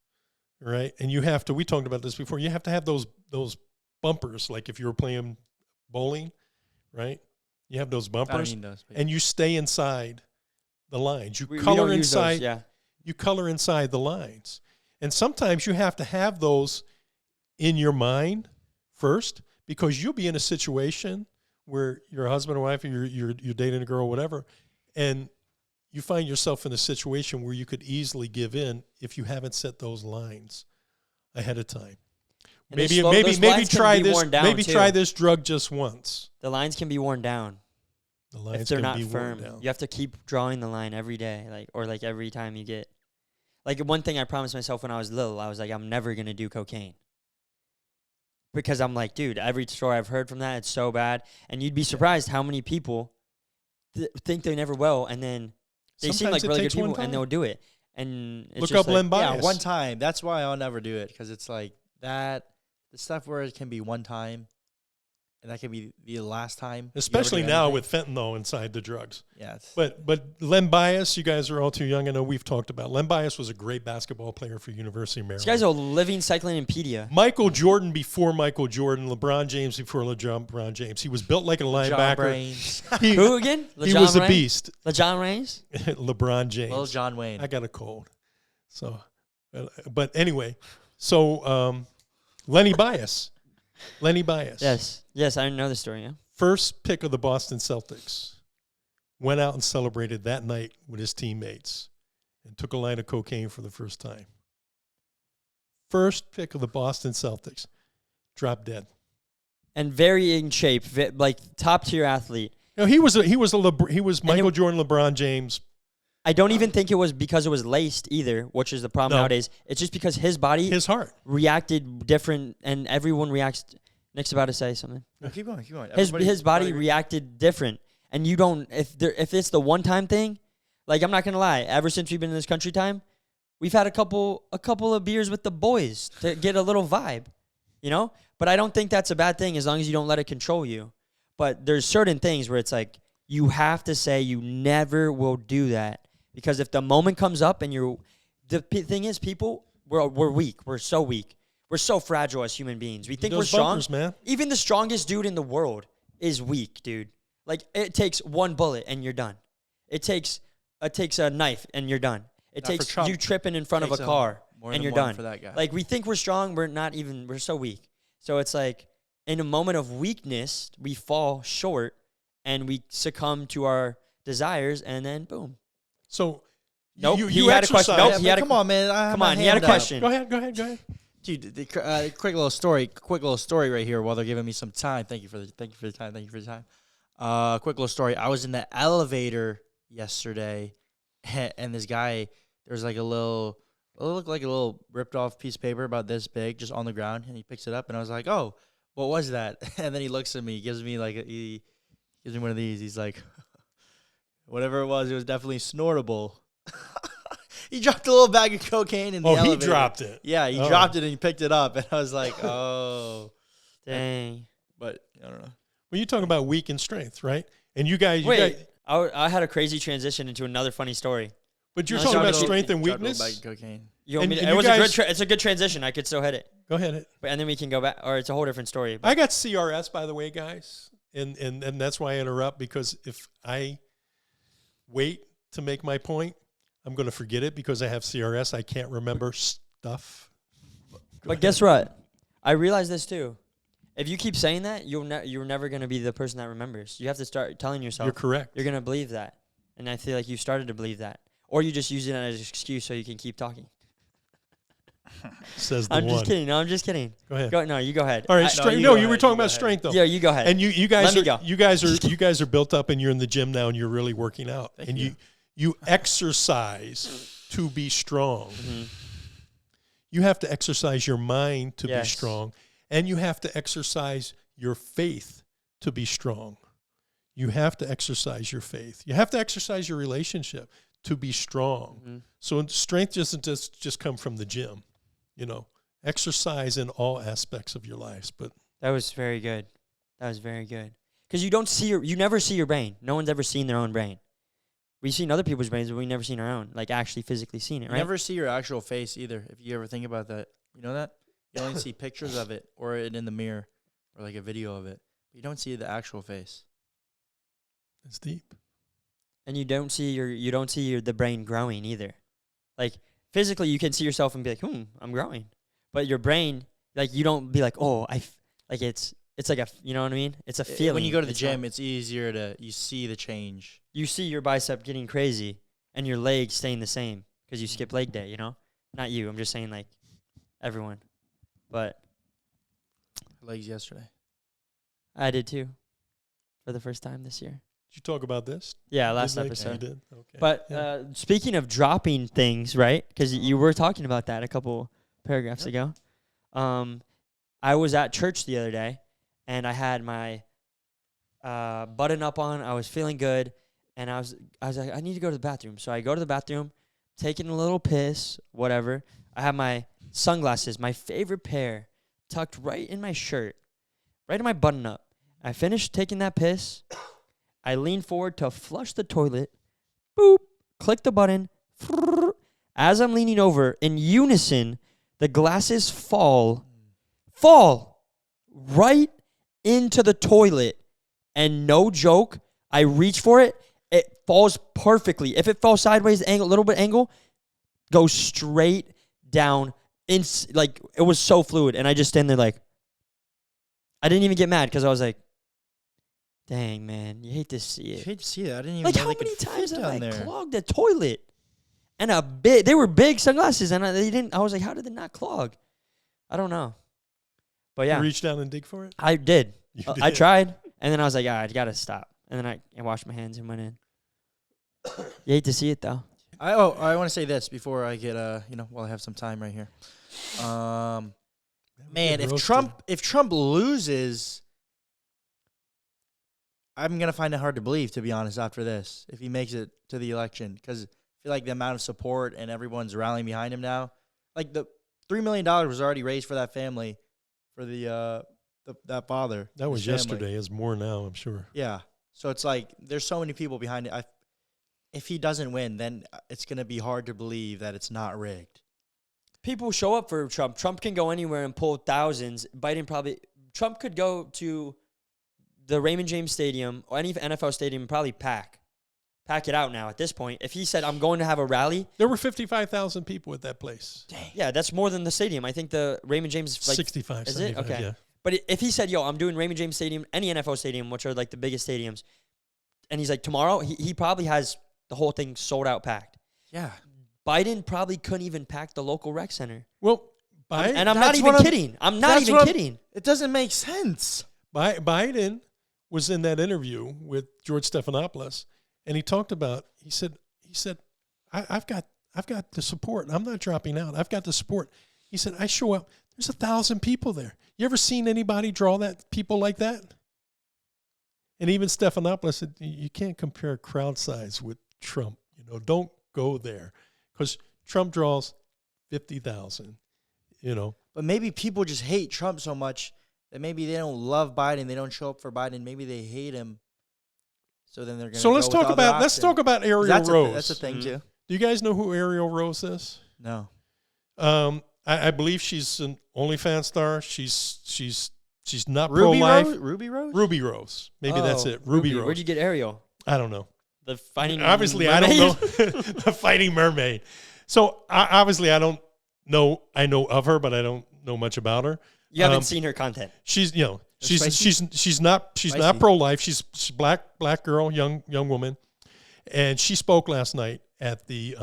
right? And you have to, we talked about this before, you have to have those bumpers, like if you were playing bowling, right? You have those bumpers, and you stay inside the lines. You color inside. Those, You color inside the lines, and sometimes you have to have those in your mind first, because you'll be in a situation where you're a husband or wife, or you're dating a girl, or whatever, and you find yourself in a situation where you could easily give in if you haven't set those lines ahead of time. And Maybe those lines can try be this. worn down, Maybe too. try this drug just once. The lines can be worn down The lines if they're can not be worn firm. down. You have to keep drawing the line every day, or every time you get. Like one thing I promised myself when I was little, I was like, I'm never gonna do cocaine. Because I'm like, dude, every story I've heard from that, it's so bad. And you'd be surprised how many people think they never will, and then they seem Sometimes like it really good takes one people, time. and they'll do it. And it's Look just up like, Len Yeah, Bias. one time. That's why I'll never do it, because it's like that. The stuff where it can be one time, and that can be the last time. you ever Especially do now anything. with fentanyl inside the drugs. Yeah. But Len Bias, you guys are all too young. I know we've talked about. Len Bias was a great basketball player for University of Maryland. This guy's a living cyclopedia. Michael Jordan before Michael Jordan, LeBron James before LeBron James. He was built like a John linebacker. Brains. He, Who again? he was a beast. LeJon Reigns? LeBron James. Little John Wayne. I got a cold. So, but anyway, so Lenny Bias. Yes, I know the story, yeah. First pick of the Boston Celtics. Went out and celebrated that night with his teammates and took a line of cocaine for the first time. First pick of the Boston Celtics. Dropped dead. And very in shape, like top-tier athlete. No, he was Michael Jordan, LeBron James. I don't even think it was because it was laced either, which is the problem No. nowadays. It's just because his body His heart. reacted different, and everyone reacts. Nick's about to say something. No, keep going. His body reacted different, and you don't. If it's the one-time thing, like I'm not gonna lie. Ever since we've been in this country time, we've had a couple of beers with the boys to get a little vibe, you know. But I don't think that's a bad thing as long as you don't let it control you. But there's certain things where it's like you have to say you never will do that. Because if the moment comes up and thing is, people, we're weak. We're so weak. We're so fragile as human beings. We think we're Those strong. bumpers, man. Even the strongest dude in the world is weak, dude. Like, it takes one bullet and you're done. It takes a knife and you're done. It Not for takes Trump. you tripping in front of a Takes car more and than you're one done. for that guy. Like, we think we're strong. We're so weak. So it's like, in a moment of weakness, we fall short and we succumb to our desires, and then boom. So, Nope, you he had a question. exercise- Nope, he had a come on, man. I have Come my on, he had a hand up. question. Go ahead. Dude, quick little story right here while they're giving me some time. Thank you for the time. Quick little story. I was in the elevator yesterday, and this guy, there's like it looked like a little ripped off piece of paper about this big just on the ground, and he picks it up, and I was like, oh, what was that? And then he looks at me, gives me one of these. He's like, whatever it was definitely snortable. He dropped a little bag of cocaine in the elevator. He dropped it. Yeah, he dropped it and he picked it up, and I was like, oh. Dang. But I don't know. Well, you talking about weak and strength, right? And you guys, I had a crazy transition into another funny story. but you're No, talking no, about no. strength and Dropped a weakness. little bag of cocaine. You want me to, And it you was guys- it's a good transition. I could still hit it, Go ahead. and then we can go back, or it's a whole different story. But I got CRS, by the way, guys, and that's why I interrupt, because if I wait to make my point, I'm going to forget it because I have CRS. I can't remember stuff. But guess what? I realized this too. If you keep saying that, you're never going to be the person that remembers. You have to start telling yourself. You're correct. You're going to believe that. And I feel like you started to believe that. Or you just use it as an excuse so you can keep talking. Says the I'm one. just kidding. No, I'm just kidding. Go ahead. No, you go ahead. All right, No, strength. you No, go you were ahead, talking you go about ahead. strength, though. Yeah, you go ahead. And you guys Let me are go. you guys are built up, and you're in the gym now, and you're really working out, and you exercise to be strong. Mm-hmm. You have to exercise your mind to be Yes. strong, and you have to exercise your faith to be strong. You have to exercise your faith. You have to exercise your relationship to be strong. Mm-hmm. So strength doesn't just come from the gym. Exercise in all aspects of your lives. But That was very good. Because you never see your brain. No one's ever seen their own brain. We've seen other people's brains, but we've never seen our own, like actually physically seen it, You right? never see your actual face either, if you ever think about that. You know that? You only see pictures of it or it in the mirror or like a video of it. You don't see the actual face. it's deep. And you don't see the brain growing either. Like physically, you can see yourself and be like, I'm growing. But your brain, like you don't be like, it's like you know what I mean? It's a feeling. When you go to the It's gym, not- it's easier you see the change. you see your bicep getting crazy and your legs staying the same because you skip leg day, you know? Not you. I'm just saying like everyone. But legs yesterday. I did too, for the first time this year. Did you talk about this? Yeah, last Midweek? episode. You did? Okay. But Yeah. speaking of dropping things, right? Because you were talking about that a couple paragraphs ago. I was at church the other day, and I had my button up on. I was feeling good, and I was like, I need to go to the bathroom. So I go to the bathroom, taking a little piss, whatever. I have my sunglasses, my favorite pair, tucked right in my shirt, right in my button up. I finished taking that piss. I lean forward to flush the toilet. Boop. Click the button. As I'm leaning over, in unison, the glasses fall right into the toilet. And no joke, I reach for it. It falls perfectly. If it fell sideways, a little bit angle, goes straight down. Like, it was so fluid. And I just stand there like, I didn't even get mad because I was like, dang, man, you hate to see it. You hate to see that. I didn't even Like, know how they could many times fit have down I there. clogged a toilet? And they were big sunglasses, and they didn't. I was like, how did they not clog? I don't know. But yeah, You reach down and dig for it? I did. You I did. tried, and then I was like, I gotta stop. And then I washed my hands and went in. You hate to see it though. I want to say this before I get while I have some time right here. Man, get if roasted. Trump loses, I'm gonna find it hard to believe, to be honest, after this, if he makes it to the election, because I feel like the amount of support and everyone's rallying behind him now. Like the $3 million was already raised for that family, for that father. That was his family. yesterday. It's more now, I'm sure. Yeah. So it's like there's so many people behind it. If he doesn't win, then it's gonna be hard to believe that it's not rigged. People show up for Trump. Trump can go anywhere and pull thousands. Trump could go to the Raymond James Stadium or any NFL stadium and probably pack it out now at this point. If he said, I'm going to have a rally. There were 55,000 people at that place. Yeah, that's more than the stadium. I think the Raymond James is like 65, is it? 75, Okay. yeah. But if he said, yo, I'm doing Raymond James Stadium, any NFL stadium, which are like the biggest stadiums, and he's like, tomorrow, he probably has the whole thing sold out packed. Yeah. Biden probably couldn't even pack the local rec center. Well, Biden, And I'm not That's even what I'm- kidding. I'm not that's even what I'm- kidding. It doesn't make sense. Biden was in that interview with George Stephanopoulos, and he talked about. He said, I've got the support. I'm not dropping out. I've got the support. He said, I show up. There's 1,000 people there. You ever seen anybody draw people like that? And even Stephanopoulos said, you can't compare crowd size with Trump. Don't go there, because Trump draws 50,000. But maybe people just hate Trump so much that maybe they don't love Biden. They don't show up for Biden. Maybe they hate him. So then they're going to. So let's talk about Ariel Rose. That's a thing too. Do you guys know who Ariel Rose is? No. I believe she's an OnlyFans star. She's not Ruby pro-life. Rose? Ruby Rose? Ruby Rose. Maybe that's it. Ruby Rose. Where'd you get Ariel? I don't know. The fighting Obviously, mermaid? I don't know. The fighting mermaid. So obviously, I don't know. I know of her, but I don't know much about her. You haven't seen her content. She's Spicy? she's not Spicy. pro-life. She's black girl, young woman, and she spoke last night at the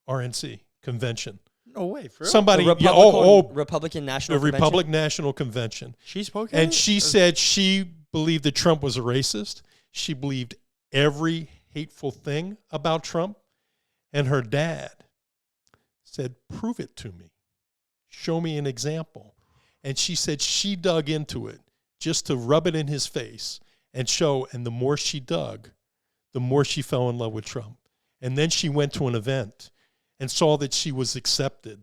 RNC convention. No way. For real? Somebody, The Republican National the Convention? Republic National Convention. She spoke at And it? she said she believed that Trump was a racist. She believed every hateful thing about Trump. And her dad said, prove it to me. Show me an example. And she said she dug into it just to rub it in his face and show. And the more she dug, the more she fell in love with Trump. And then she went to an event and saw that she was accepted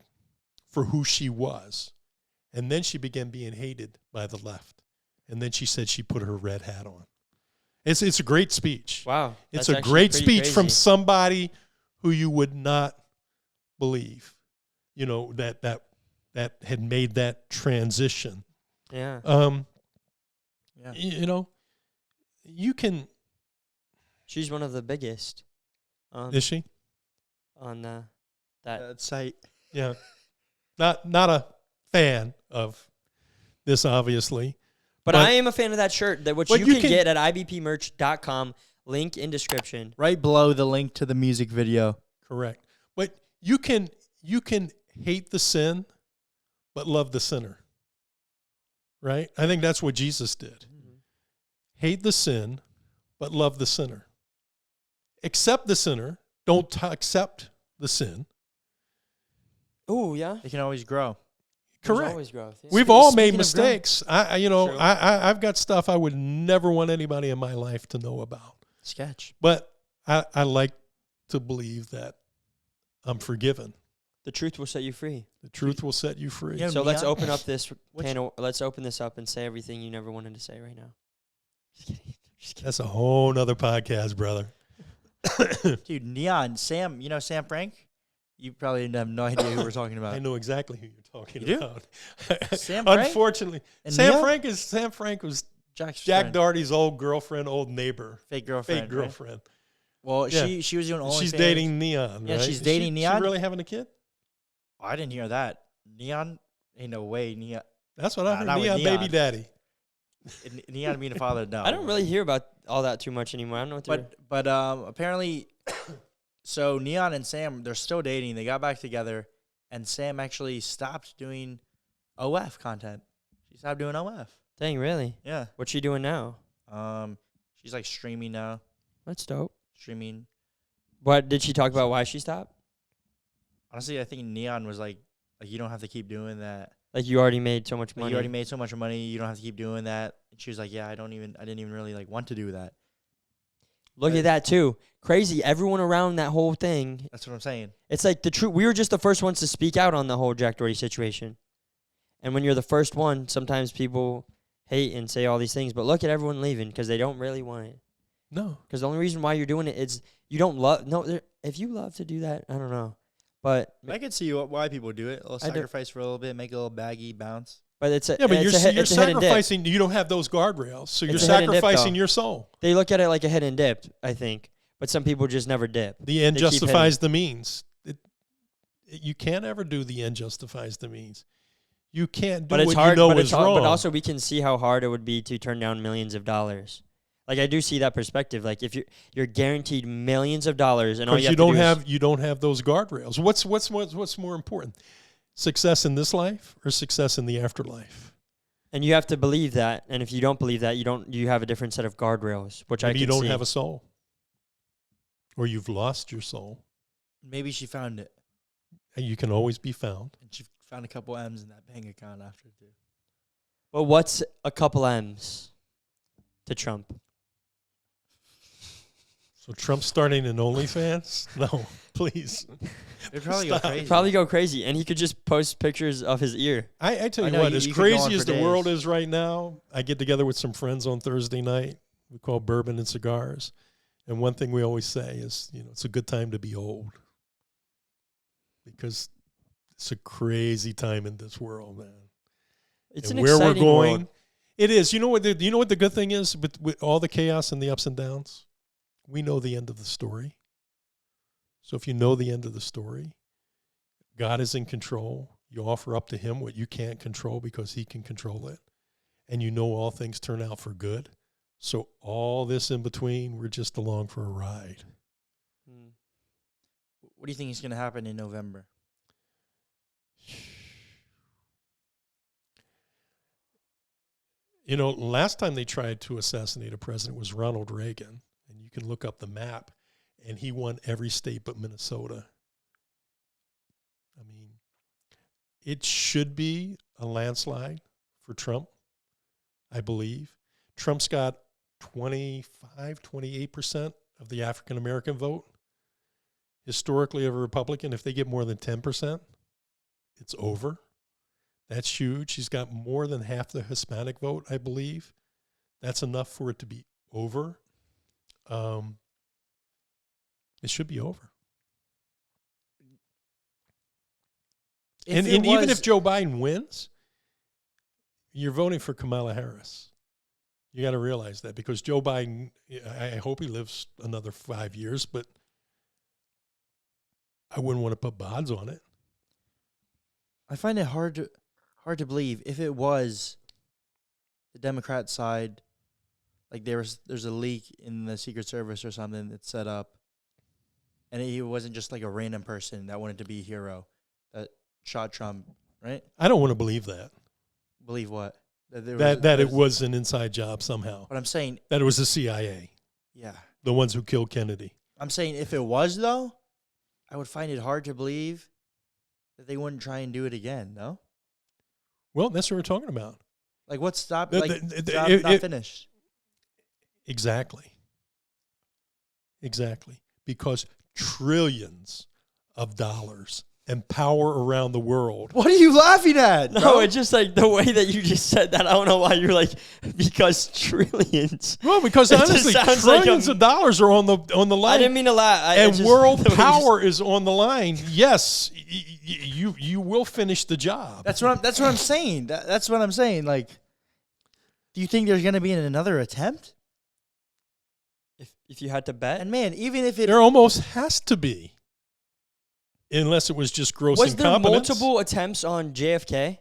for who she was. And then she began being hated by the left. And then she said she put her red hat on. It's a great speech. Wow. It's that's a actually great pretty speech from crazy. somebody who you would not believe, that had made that transition. Yeah. Yeah. You can. She's one of the biggest. Is she? On that. That site. Yeah. Not a fan of this, obviously. But I am a fan of that shirt, which But you you can can- get at ibpmerch.com. Link in description. Right below the link to the music video. Correct. But you can hate the sin, but love the sinner. right? I think that's what Jesus did. Hate the sin, but love the sinner. Accept the sinner. Don't accept the sin. Oh, yeah. They can always grow. There's Correct. always growth. Yeah. We've all made Speaking of growth- mistakes. I've got stuff I would never want anybody in my life to know about. Sketch. But I like to believe that I'm forgiven. The truth will set you free. The truth will set you free. Yeah. So let's Neon? open up this let's open this up and say everything you never wanted to say right now. Just kidding. Just kidding. That's a whole nother podcast, brother. Dude, Neon, Sam, you know Sam Frank? You probably have no idea who we're talking about. I know exactly who you're talking You do? about. Sam Frank? Unfortunately, And Sam Neon? Frank was Jack's Jack friend. Doherty's old girlfriend, old neighbor, Fake girlfriend. fake right? girlfriend. Well, Yeah. she was doing OnlyFans. She's dating Neon. Yeah, right? she's Is dating Neon? She really having a kid? Oh, I didn't hear that. Neon? Ain't no way. Neon, That's what I heard. not with Neon, Neon. baby daddy. Neon being a father, no. I don't really hear about all that too much anymore. I don't know what they're But apparently, so Neon and Sam, they're still dating. They got back together, and Sam actually stopped doing OF content. She stopped doing OF. Dang, really? Yeah. What's she doing now? She's like streaming now. That's dope. Streaming. What did she talk about why she stopped? Honestly, I think Neon was like you don't have to keep doing that. Like you already made so much Like, money. you already made so much money. You don't have to keep doing that. And she was like, yeah, I didn't even really like want to do that. Look at that too. Crazy. Everyone around that whole thing. That's what I'm saying. It's like the truth. We were just the first ones to speak out on the whole Jack Doherty situation. And when you're the first one, sometimes people hate and say all these things. But look at everyone leaving because they don't really want it. No. Because the only reason why you're doing it is you don't love. No, if you love to do that, I don't know. But I could see why people do it. A little I do- sacrifice for a little bit, make a little baggy bounce. it's a Yeah, but it's you're it's a hit and dip. sacrificing. You don't have those guardrails, so you're It's a hit and dip, sacrificing though. your soul. They look at it like a hit and dip, I think. But some people just never dip. The end They keep justifies the means. You can't ever do the end justifies the means. You can't do But it's what hard. you know but is it's hard, wrong. But also, we can see how hard it would be to turn down millions of dollars. Like I do see that perspective. Like if you're guaranteed millions of dollars, and all because you, you don't have those guardrails. What's more important? Success in this life or success in the afterlife? and you have to believe that. And if you don't believe that, you have a different set of guardrails, which Maybe I can you don't see. have a soul, or you've lost your soul. Maybe she found it. And you can always be found. And she found a couple M's in that bank account after too. But what's a couple M's to Trump? So Trump's starting an OnlyFans? No, please. They'd probably Stop. go crazy. Probably go crazy, and he could just post pictures of his ear. I tell I you know, what, you as could go on crazy for as the world days. is right now, I get together with some friends on Thursday night. We call bourbon and cigars. And one thing we always say is, it's a good time to be old. Because it's a crazy time in this world, man. It's And an where we're exciting going, world. it is. You know what the good thing is with all the chaos and the ups and downs? We know the end of the story. So if you know the end of the story, God is in control. You offer up to him what you can't control because he can control it. And you know all things turn out for good. So all this in between, we're just along for a ride. What do you think is going to happen in November? Last time they tried to assassinate a president was Ronald Reagan. And you can look up the map. And he won every state but Minnesota. I mean, it should be a landslide for Trump, I believe. Trump's got 28% of the African-American vote. Historically, of a Republican, if they get more than 10%, it's over. That's huge. He's got more than half the Hispanic vote, I believe. That's enough for it to be over. It should be over. And even if Joe Biden wins, you're voting for Kamala Harris. You got to realize that because Joe Biden, I hope he lives another 5 years, but I wouldn't want to put bonds on it. I find it hard to believe if it was the Democrat side, like there's a leak in the Secret Service or something that's set up, and he wasn't just like a random person that wanted to be a hero that shot Trump, right? I don't want to believe that. Believe what? that it was an inside job somehow. But I'm saying that it was the CIA, yeah. the ones who killed Kennedy. I'm saying if it was though, I would find it hard to believe that they wouldn't try and do it again. No. Well, that's what we're talking about. Like what's stop? Not Finished. Exactly. Because trillions of dollars and power around the world. What are you laughing at? No, bro? it's just like the way that you just said that. I don't know why you're like, because trillions. Well, because It just honestly, sounds like trillions of dollars are on the line. I didn't mean to laugh. And world power is on the line. Yes, you will finish the job. That's what I'm saying. That's what I'm saying. Like, do you think there's going to be another attempt? If you had to bet, And man, even if it There almost has to be, unless it was just gross was there incompetence. multiple attempts on JFK?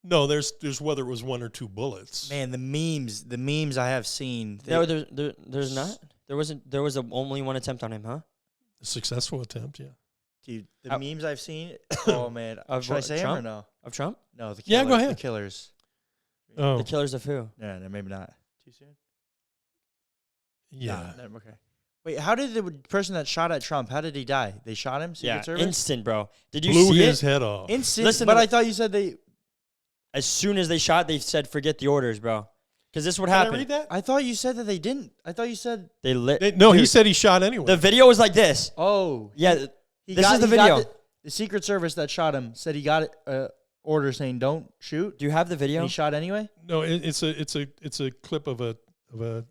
No, there's whether it was one or two bullets. man, the memes I have seen. No, there's not. There wasn't. There was only one attempt on him, huh? A successful attempt, yeah. Dude, the memes I've seen. Oh man, Of should I what, say Trump? them or no? Of Trump? No, the Yeah, killers, go ahead. The killers. Oh, The killers of who? No, maybe not. Too soon. yeah. Nah, okay. Wait, how did the person that shot at Trump? How did he die? They shot him. Secret Service? Instant, bro. Did you Blew see his it? head off. Instant. Listen but to I thought you said they. As soon as they shot, they said, "Forget the orders, bro." Because this is what Did I happened. read that? I thought you said that they didn't. I thought you said. They lit. No, he Dude, said he shot anyway. the video was like this. Oh. Yeah, He this got- is the he got video. The Secret Service that shot him said he got order saying don't shoot. Do you have the And video? he shot anyway. No, it's a clip of a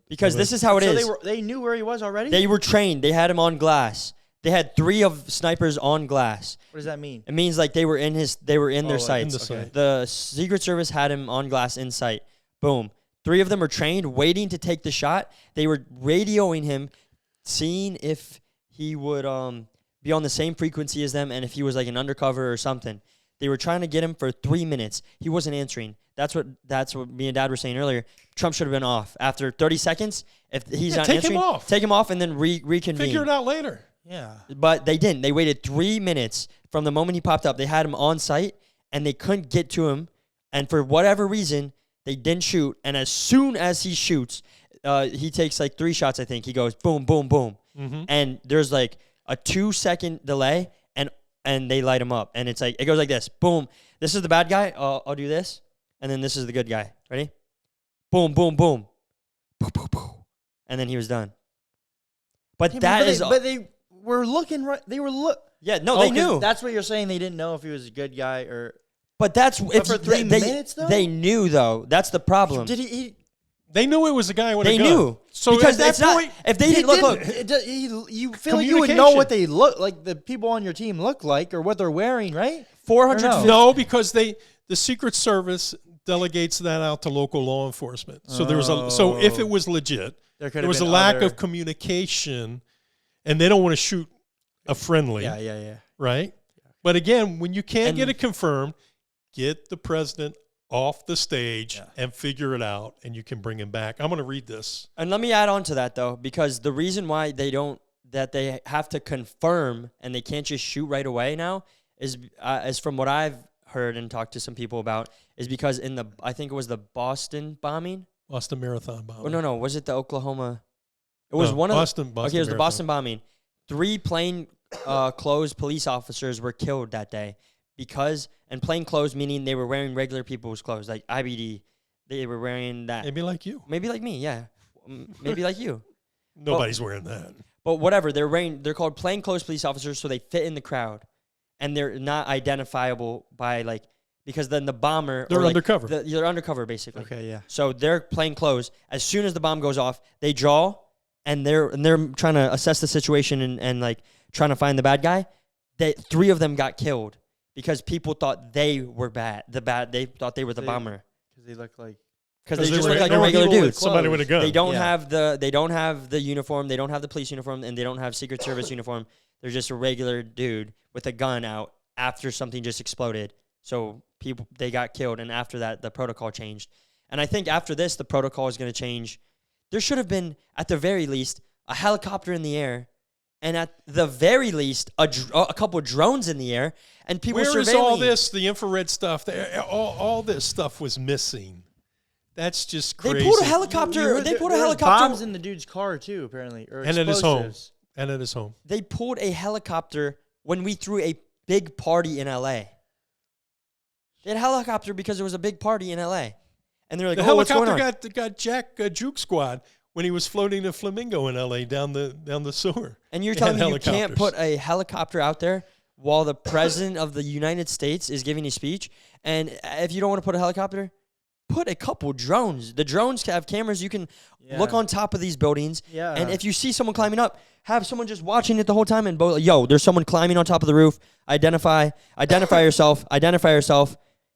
Because this is how it So is. they knew where he was already. They were trained. They had him on glass. They had 3 of snipers on glass. What does that mean? It means like they were in their like in sights. the sight. The Secret Service had him on glass in sight. Boom. 3 of them were trained, waiting to take the shot. They were radioing him, seeing if he would be on the same frequency as them and if he was like an undercover or something. They were trying to get him for 3 minutes. He wasn't answering. That's what me and Dad were saying earlier. Trump should have been off after 30 seconds. If he's not take him answering, off. take him off and then reconvene. Figure it out later. Yeah. But they didn't. They waited 3 minutes from the moment he popped up. They had him on site, and they couldn't get to him. And for whatever reason, they didn't shoot. And as soon as he shoots, he takes like 3 shots, I think. He goes boom, boom, boom. Mm-hmm. And there's like a 2-second delay, and they light him up. And it's like, it goes like this. Boom. This is the bad guy. I'll do this. And then this is the good guy. Ready? Boom, boom, boom. Boom, boom, boom. And then he was done. But But they were looking right. They were yeah, no, they knew. That's what you're saying. They didn't know if he was a good guy or. But that's if for 3 minutes, though? They knew though. That's the problem. Did he They knew it was a guy with They a gun. knew. So because at it's that not point, if they didn't look. you feel like you would know what they look like. The people on your team look like, or what they're wearing, right? 450. no, because the Secret Service delegates that out to local law enforcement. So there was so if it was legit, there was a lack of communication, and they don't want to shoot a friendly. Yeah. Right? But again, when you can't get it confirmed, get the president off the stage and figure it out, and you can bring him back. I'm going to read this. And let me add on to that though, because the reason why they have to confirm and they can't just shoot right away now is from what I've heard and talked to some people about, is because I think it was the Boston bombing. Boston Marathon bombing. Oh, no, was it the Oklahoma? It was one Boston, of the. Okay, it was the Boston bombing. 3 plainclothes police officers were killed that day and plain clothes meaning they were wearing regular people's clothes, like IBD. They were wearing that. Maybe like you. Maybe like me, yeah. Maybe like you. Nobody's wearing that. But whatever, they're called plainclothes police officers, so they fit in the crowd, and they're not identifiable by because then the bomber. They're undercover. They're undercover basically. Okay, yeah. So they're plain clothes. As soon as the bomb goes off, they draw, and they're trying to assess the situation and like trying to find the bad guy. 3 of them got killed because people thought they were bad. They thought they were the bomber Because they look like. because they just look like a regular dude. Somebody with a gun. They don't have the uniform. They don't have the police uniform, and they don't have Secret Service uniform. They're just a regular dude with a gun out after something just exploded. So they got killed, and after that, the protocol changed. And I think after this, the protocol is going to change. There should have been, at the very least, a helicopter in the air and at the very least, a couple of drones in the air, and people Where surveilling. is all this? The infrared stuff. All this stuff was missing. That's just crazy. They pulled a helicopter. They pulled a helicopter. Bombs in the dude's car too, apparently, or And at his home. explosives. And at his home. They pulled a helicopter when we threw a big party in L.A. They had a helicopter because there was a big party in L.A. And they're like, The "Oh, what's going helicopter on?" got Jack Juke Squad when he was floating the Flamingo in L.A. down the sewer. And you're They telling had me you can't helicopters. put a helicopter out there while the president of the United States is giving a speech? And if you don't want to put a helicopter, put a couple drones. The drones have cameras. You can look on top of these buildings. Yeah. And if you see someone climbing up, have someone just watching it the whole time and yo, there's someone climbing on top of the roof. Identify yourself,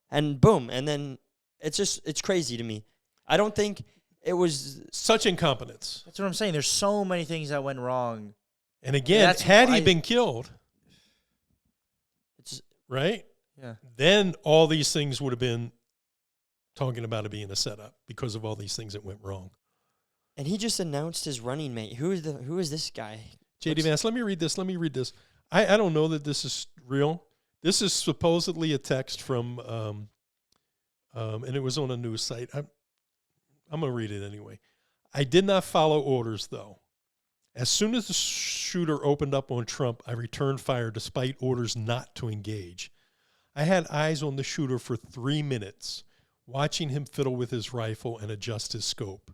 and boom. And then it's crazy to me. I don't think it was Such incompetence. That's what I'm saying. There's so many things that went wrong. And again, That's had why- he been killed, right? Yeah. Then all these things would have been talking about it being a setup because of all these things that went wrong. And he just announced his running mate. Who is this guy? JD Vance, let me read this. I don't know that this is real. This is supposedly a text from, and it was on a news site. I'm going to read it anyway. I did not follow orders, though. As soon as the shooter opened up on Trump, I returned fire despite orders not to engage. I had eyes on the shooter for 3 minutes, watching him fiddle with his rifle and adjust his scope.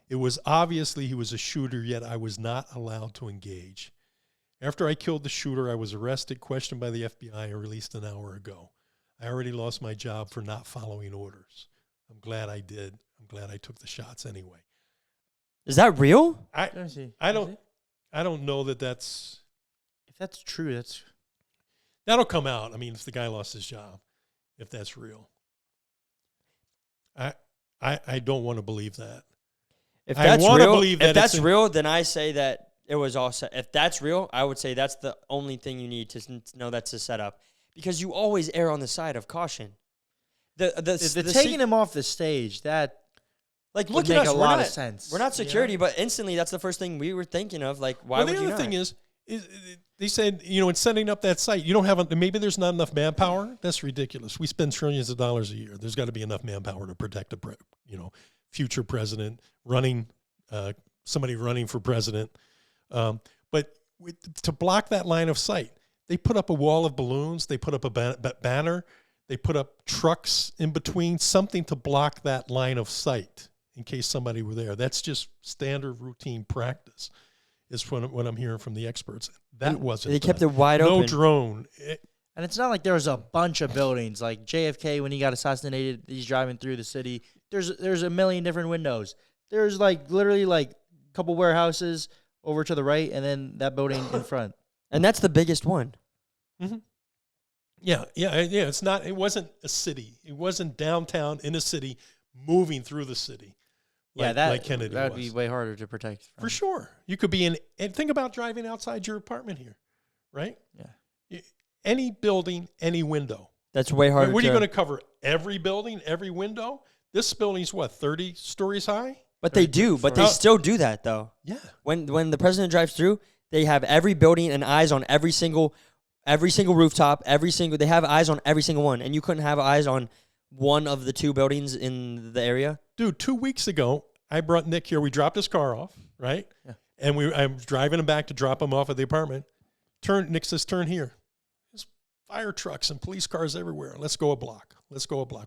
It was obviously he was a shooter, yet I was not allowed to engage. After I killed the shooter, I was arrested, questioned by the FBI, and released an hour ago. I already lost my job for not following orders. I'm glad I did. I'm glad I took the shots anyway. Is that real? Let me see. I don't know that that's... If that's true, That'll come out. I mean, if the guy lost his job, if that's real. I don't want to believe that. If I that's wanna real, believe that if that's it's in- real, then I say that it was all set. If that's real, I would say that's the only thing you need to know that's a setup, because you always err on the side of caution. The taking him off the stage, that like would look make at us. a lot of sense. We're not security, but instantly that's the first thing we were thinking of. Like, why Well, would the you other not? thing is they said, in setting up that site, you don't have maybe there's not enough manpower. That's ridiculous. We spend trillions of dollars a year. There's got to be enough manpower to protect a future president somebody running for president. But to block that line of sight, they put up a wall of balloons. They put up a banner. They put up trucks in between, something to block that line of sight in case somebody were there. That's just standard routine practice, is what I'm hearing from the experts. That wasn't They kept done. it wide open. No drone. And it's not like there was a bunch of buildings. Like JFK, when he got assassinated, he's driving through the city. There's a million different windows. There's literally a couple warehouses over to the right, and then that building in front. And that's the biggest one. Mm-hmm. Yeah. It's not. It wasn't a city. It wasn't downtown in a city, moving through the city. Like Kennedy that would was. be way harder to protect. From. For sure. You could be and think about driving outside your apartment here, right? Yeah. Any building, any window. That's way harder. What are you going to cover? Every building, every window? This building's 30 stories high? But they do. But they still do that though. Yeah. When the president drives through, they have every building and eyes on every single rooftop. They have eyes on every single one, and you couldn't have eyes on one of the two buildings in the area. Dude, 2 weeks ago, I brought Nick here. We dropped his car off, right? Yeah. And I'm driving him back to drop him off at the apartment. Nick says, turn here. There's fire trucks and police cars everywhere. Let's go a block.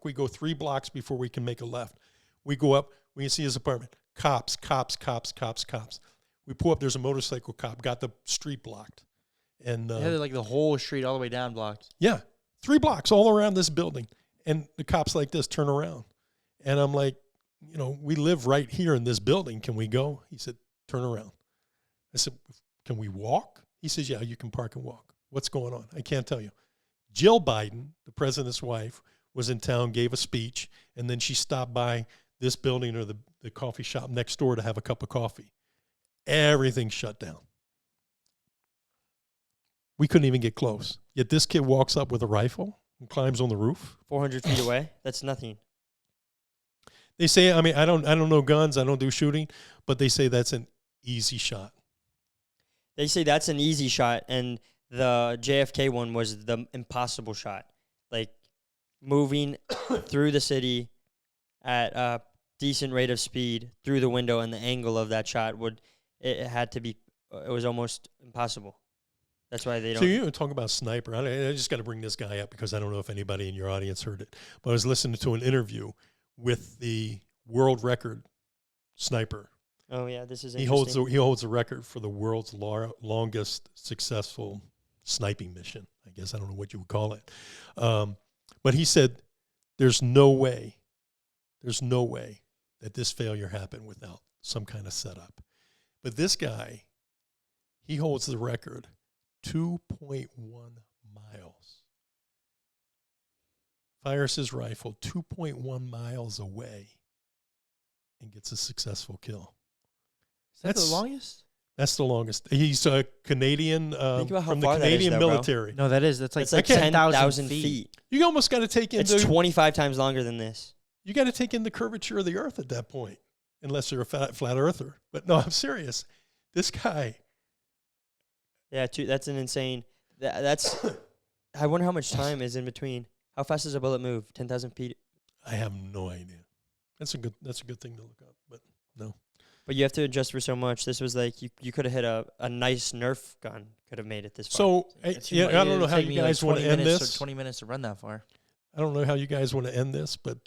We go 3 blocks before we can make a left. We go up. We can see his apartment. Cops. We pull up. There's a motorcycle cop. Got the street blocked. And the whole street all the way down blocked. yeah, 3 blocks all around this building. And the cops like this, turn around. And I'm like, we live right here in this building. Can we go? He said, turn around. I said, can we walk? He says, yeah, you can park and walk. What's going on? I can't tell you. Jill Biden, the president's wife, was in town, gave a speech, and then she stopped by this building or the coffee shop next door to have a cup of coffee. Everything's shut down. We couldn't even get close. Yet this kid walks up with a rifle and climbs on the roof. 400 feet away. That's nothing. They say, I don't know guns, I don't do shooting, but they say that's an easy shot. They say that's an easy shot, and the JFK one was the impossible shot. Like, moving through the city at a decent rate of speed through the window, and the angle of that shot it had to be, it was almost impossible. That's why they don't. So you talk about sniper. I just got to bring this guy up because I don't know if anybody in your audience heard it. But I was listening to an interview with the world record sniper. Oh yeah, this is He interesting. holds the record for the world's longest successful sniping mission. I guess I don't know what you would call it. But he said there's no way that this failure happened without some kind of setup. But this guy, he holds the record 2.1 miles. Fires his rifle 2.1 miles away and gets a successful kill. Is that the longest? That's the longest. He's a Canadian Think about how from the far that is, Canadian though, bro. military. No, that's like It's like 10,000 feet. You almost got to take into It's 25 times longer than this. you got to take in the curvature of the earth at that point, unless you're a flat earther. But no, I'm serious. This guy. Yeah, that's an insane. That's. I wonder how much time is in between. How fast does a bullet move? 10,000 feet. I have no idea. That's a good thing to look up. But no. But you have to adjust for so much. This was like you could have hit a nice Nerf gun. Could have made it this far. So I don't know how you guys want to end this. 20 minutes to run that far. I don't know how you guys want to end this, but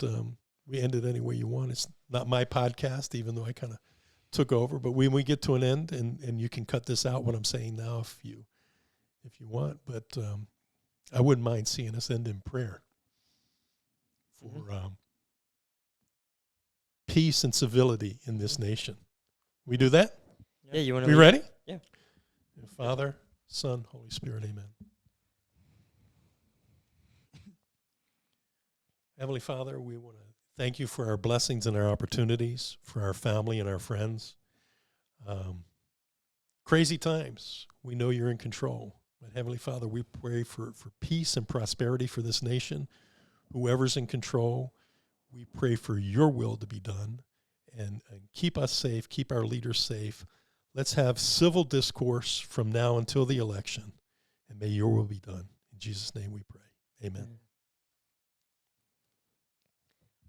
we end it any way you want. It's not my podcast, even though I kind of took over. But when we get to an end, and you can cut this out, what I'm saying now, if you want. But I wouldn't mind seeing us end in prayer for peace and civility in this nation. We do that? Yeah, you want to? We ready? Yeah. Father, Son, Holy Spirit, amen. Heavenly Father, we want to thank you for our blessings and our opportunities, for our family and our friends. Crazy times. We know you're in control. But Heavenly Father, we pray for peace and prosperity for this nation. Whoever's in control, we pray for your will to be done and keep us safe, keep our leaders safe. Let's have civil discourse from now until the election, and may your will be done. In Jesus' name we pray. Amen.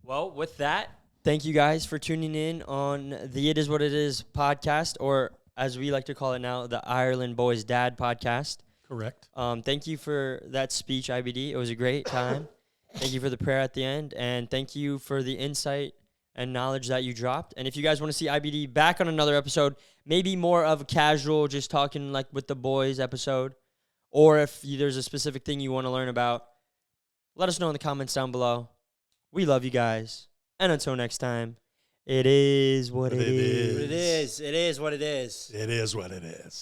Well, with that, thank you guys for tuning in on the It Is What It Is podcast, or as we like to call it now, the Ireland Boys Dad podcast. Correct. Thank you for that speech, IBD. It was a great time. Thank you for the prayer at the end, and thank you for the insight and knowledge that you dropped. And if you guys want to see IBD back on another episode, maybe more of a casual, just talking like with the boys episode, or if there's a specific thing you want to learn about, let us know in the comments down below. We love you guys. And until next time, it is what it is. It is what it is. It is what it is.